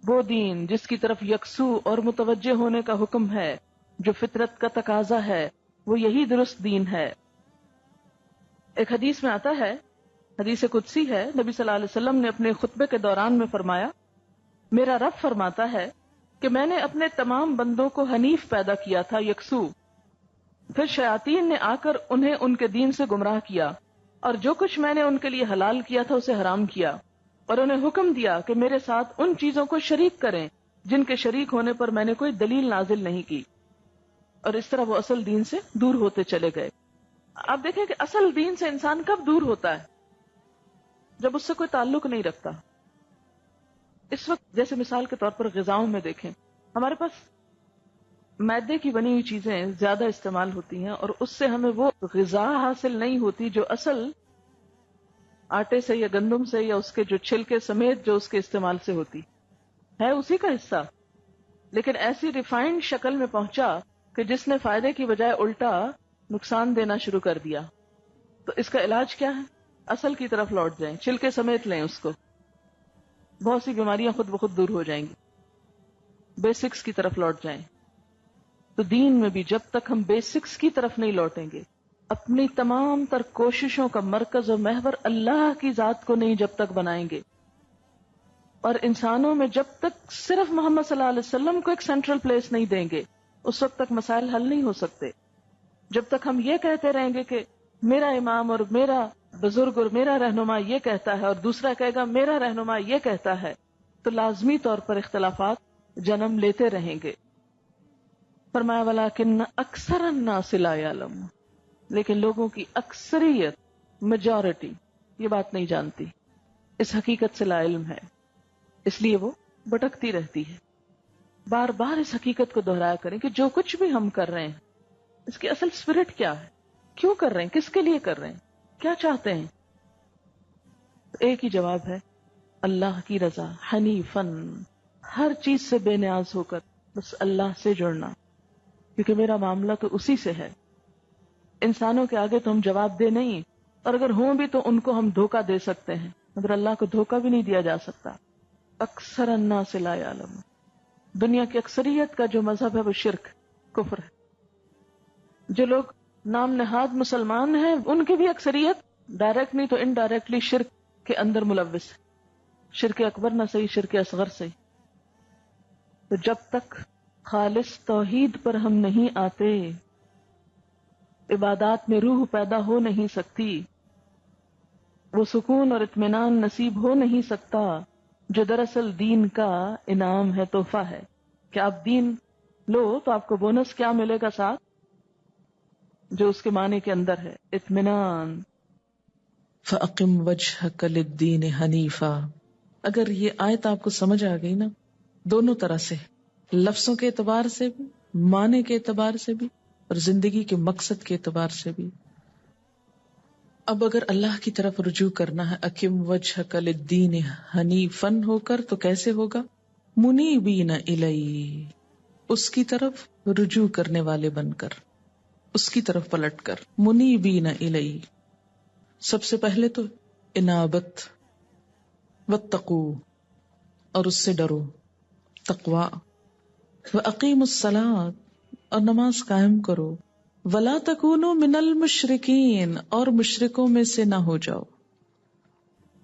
S1: وہ دین جس کی طرف یکسو اور متوجہ ہونے کا حکم ہے، جو فطرت کا تقاضا ہے، وہ یہی درست دین ہے. ایک حدیث میں آتا ہے، حدیث قدسی ہے، نبی صلی اللہ علیہ وسلم نے اپنے خطبے کے دوران میں فرمایا، میرا رب فرماتا ہے کہ میں نے اپنے تمام بندوں کو حنیف پیدا کیا تھا، یکسو. پھر شیاطین نے آ کر انہیں ان کے دین سے گمراہ کیا، اور جو کچھ میں نے ان کے لیے حلال کیا تھا اسے حرام کیا، اور انہیں حکم دیا کہ میرے ساتھ ان چیزوں کو شریک کریں جن کے شریک ہونے پر میں نے کوئی دلیل نازل نہیں کی. اور اس طرح وہ اصل دین سے دور ہوتے چلے گئے. آپ دیکھیں کہ اصل دین سے انسان کب دور ہوتا ہے؟ جب اس سے کوئی تعلق نہیں رکھتا. اس وقت جیسے مثال کے طور پر غذاؤں میں دیکھیں، ہمارے پاس میدے کی بنی ہوئی چیزیں زیادہ استعمال ہوتی ہیں، اور اس سے ہمیں وہ غذا حاصل نہیں ہوتی جو اصل آٹے سے یا گندم سے یا اس کے جو چھلکے سمیت جو اس کے استعمال سے ہوتی ہے، اسی کا حصہ، لیکن ایسی ریفائنڈ شکل میں پہنچا کہ جس نے فائدے کی بجائے الٹا نقصان دینا شروع کر دیا. تو اس کا علاج کیا ہے؟ اصل کی طرف لوٹ جائیں، چھلکے سمیت لیں اس کو، بہت سی بیماریاں خود بخود دور ہو جائیں گی. بیسکس کی طرف لوٹ جائیں. تو دین میں بھی جب تک ہم بیسکس کی طرف نہیں لوٹیں گے، اپنی تمام تر کوششوں کا مرکز و محور اللہ کی ذات کو نہیں جب تک بنائیں گے، اور انسانوں میں جب تک صرف محمد صلی اللہ علیہ وسلم کو ایک سینٹرل پلیس نہیں دیں گے، اس وقت تک مسائل حل نہیں ہو سکتے. جب تک ہم یہ کہتے رہیں گے کہ میرا امام اور میرا بزرگ اور میرا رہنما یہ کہتا ہے اور دوسرا کہے گا میرا رہنما یہ کہتا ہے، تو لازمی طور پر اختلافات جنم لیتے رہیں گے. فرمایا وَلَٰكِنَّ أَكْثَرَ النَّاسِ لَا يَعْلَمُونَ، لیکن لوگوں کی اکثریت، میجورٹی، یہ بات نہیں جانتی، اس حقیقت سے لا علم ہے، اس لیے وہ بھٹکتی رہتی ہے. بار بار اس حقیقت کو دہرایا کریں کہ جو کچھ بھی ہم کر رہے ہیں اس کی اصل اسپرٹ کیا ہے، کیوں کر رہے ہیں، کس کے لیے کر رہے ہیں، کیا چاہتے ہیں. تو ایک ہی جواب ہے، اللہ کی رضا، حنیفن، ہر چیز سے بے نیاز ہو کر بس اللہ سے جڑنا، کیونکہ میرا معاملہ تو اسی سے ہے. انسانوں کے آگے تو ہم جواب دے نہیں، اور اگر ہوں بھی تو ان کو ہم دھوکہ دے سکتے ہیں، مگر اللہ کو دھوکہ بھی نہیں دیا جا سکتا. اکثر الناس لا یعلمون، دنیا کی اکثریت کا جو مذہب ہے وہ شرک، کفر ہے. جو لوگ نام نہاد مسلمان ہیں ان کی بھی اکثریت ڈائریکٹ نہیں تو انڈائریکٹلی شرک کے اندر ملوث ہے، شرک اکبر نہ صحیح، شرک اصغر صحیح. تو جب تک خالص توحید پر ہم نہیں آتے، عبادات میں روح پیدا ہو نہیں سکتی، وہ سکون اور اطمینان نصیب ہو نہیں سکتا جو دراصل دین کا انعام ہے، تحفہ ہے. کہ آپ دین لو تو آپ کو بونس کیا ملے گا ساتھ، جو اس کے معنی کے اندر ہے، اطمینان.
S2: فَأَقِمْ وَجْهَكَ لِلدِّينِ حَنِيفًا. اگر یہ آیت آپ کو سمجھ آ گئی نا، دونوں طرح سے،
S1: لفظوں کے اعتبار سے بھی، معنی کے اعتبار سے بھی، اور زندگی کے مقصد کے اعتبار سے بھی. اب اگر اللہ کی طرف رجوع کرنا ہے، اقم وجہک للدین حنیفاً ہو کر، تو کیسے ہوگا؟ منیبین الیہ، اس کی طرف رجوع کرنے والے بن کر، اس کی طرف پلٹ کر. منیبین الیہ، سب سے پہلے تو انابت، واتقو، اور اس سے ڈرو، تقوا. وَأَقِيمُوا الصَّلَاةَ، اور نماز قائم کرو. وَلَا تَكُونُوا مِنَ الْمُشْرِكِينَ، اور مشرکوں میں سے نہ ہو جاؤ.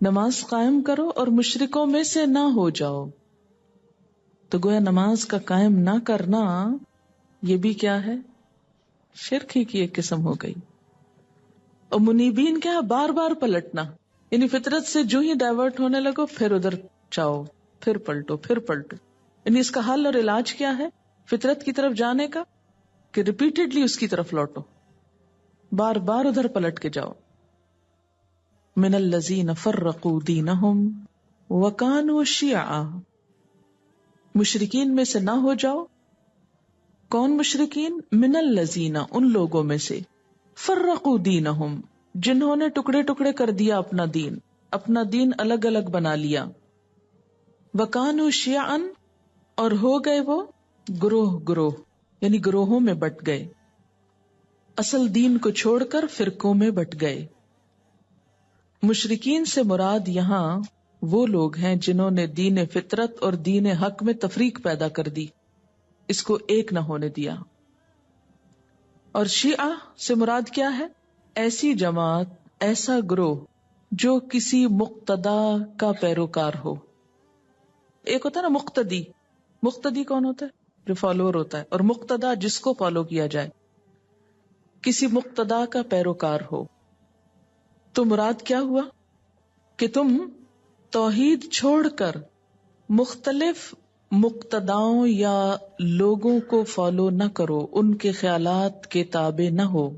S1: نماز قائم کرو اور مشرکوں میں سے نہ ہو جاؤ. تو گویا نماز کا قائم نہ کرنا یہ بھی کیا ہے؟ شرک ہی کی ایک قسم ہو گئی. اور منیبین کیا ہے؟ بار بار پلٹنا، یعنی فطرت سے جو ہی ڈائیورٹ ہونے لگو پھر ادھر جاؤ، پھر پلٹو، پھر پلٹو. یعنی اس کا حل اور علاج کیا ہے؟ فطرت کی طرف جانے کا، کہ ریپیٹڈلی اس کی طرف لوٹو، بار بار ادھر پلٹ کے جاؤ. من الذین فرقوا دینہم وکانوا شیعا، مشرکین میں سے نہ ہو جاؤ. کون مشرکین؟ من الذین، ان لوگوں میں سے، فرقوا دینہم، جنہوں نے ٹکڑے ٹکڑے کر دیا اپنا دین، اپنا دین الگ الگ بنا لیا. وکانوا شیعا، اور ہو گئے وہ گروہ گروہ، یعنی گروہوں میں بٹ گئے، اصل دین کو چھوڑ کر فرقوں میں بٹ گئے. مشرکین سے مراد یہاں وہ لوگ ہیں جنہوں نے دین فطرت اور دین حق میں تفریق پیدا کر دی، اس کو ایک نہ ہونے دیا. اور شیعہ سے مراد کیا ہے؟ ایسی جماعت، ایسا گروہ جو کسی مقتدا کا پیروکار ہو. ایک ہوتا ہے نا مقتدی، مقتدی کون ہوتا ہے؟ جو فالوور ہوتا ہے، اور مقتدا جس کو فالو کیا جائے. کسی مقتدا کا پیروکار ہو. تو مراد کیا ہوا کہ تم توحید چھوڑ کر مختلف مقتداؤں یا لوگوں کو فالو نہ کرو، ان کے خیالات کے تابع نہ ہو.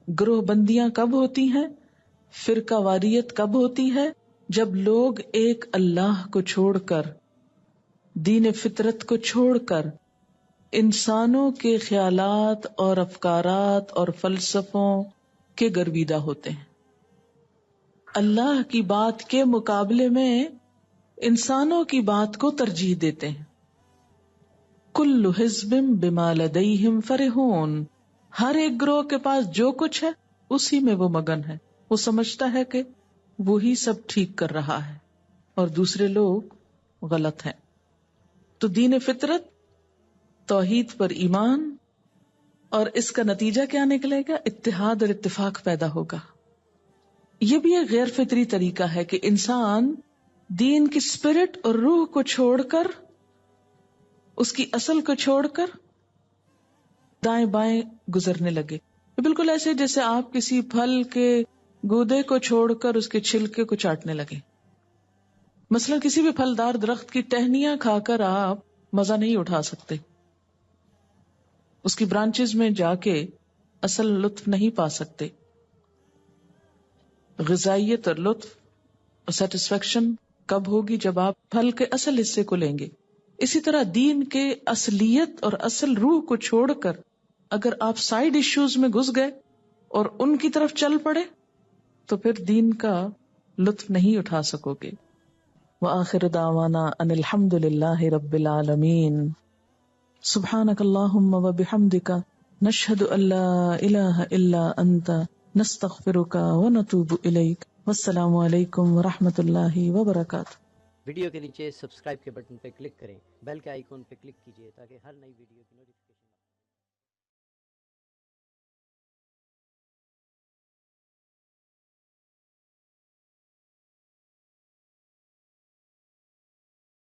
S1: گروہ بندیاں کب ہوتی ہیں، فرقہ واریت کب ہوتی ہے؟ جب لوگ ایک اللہ کو چھوڑ کر، دین فطرت کو چھوڑ کر، انسانوں کے خیالات اور افکارات اور فلسفوں کے گرویدہ ہوتے ہیں. اللہ کی بات کے مقابلے میں انسانوں کی بات کو ترجیح دیتے ہیں. کل حزب بما لدیہم فرحون، ہر ایک گروہ کے پاس جو کچھ ہے اسی میں وہ مگن ہے. وہ سمجھتا ہے کہ وہی سب ٹھیک کر رہا ہے اور دوسرے لوگ غلط ہیں. تو دین فطرت، توحید پر ایمان، اور اس کا نتیجہ کیا نکلے گا؟ اتحاد اور اتفاق پیدا ہوگا. یہ بھی ایک غیر فطری طریقہ ہے کہ انسان دین کی اسپرٹ اور روح کو چھوڑ کر، اس کی اصل کو چھوڑ کر دائیں بائیں گزرنے لگے. بالکل ایسے جیسے آپ کسی پھل کے گودے کو چھوڑ کر اس کے چھلکے کو چاٹنے لگے. مثلا کسی بھی پھلدار درخت کی ٹہنیاں کھا کر آپ مزہ نہیں اٹھا سکتے، اس کی برانچز میں جا کے اصل لطف نہیں پا سکتے. غذائیت اور لطف اور سیٹسفیکشن کب ہوگی؟ جب آپ پھل کے اصل حصے کو لیں گے. اسی طرح دین کے اصلیت اور اصل روح کو چھوڑ کر اگر آپ سائیڈ ایشوز میں گھس گئے اور ان کی طرف چل پڑے تو پھر دین کا لطف نہیں اٹھا سکو گے. وآخر دعوانا ان الحمد للہ رب العالمین. سبحانک اللہم وبحمدک نشہد ان لا الہ الا انت نستغفرک ونتوب الیک. والسلام علیکم ورحمۃ اللہ وبرکاتہ.
S3: ویڈیو کے نیچے سبسکرائب کے بٹن پہ کلک کریں، بیل کے آئیکن پہ کلک کیجیے تاکہ ہر نئی ویڈیو کی نوٹیفیکیشن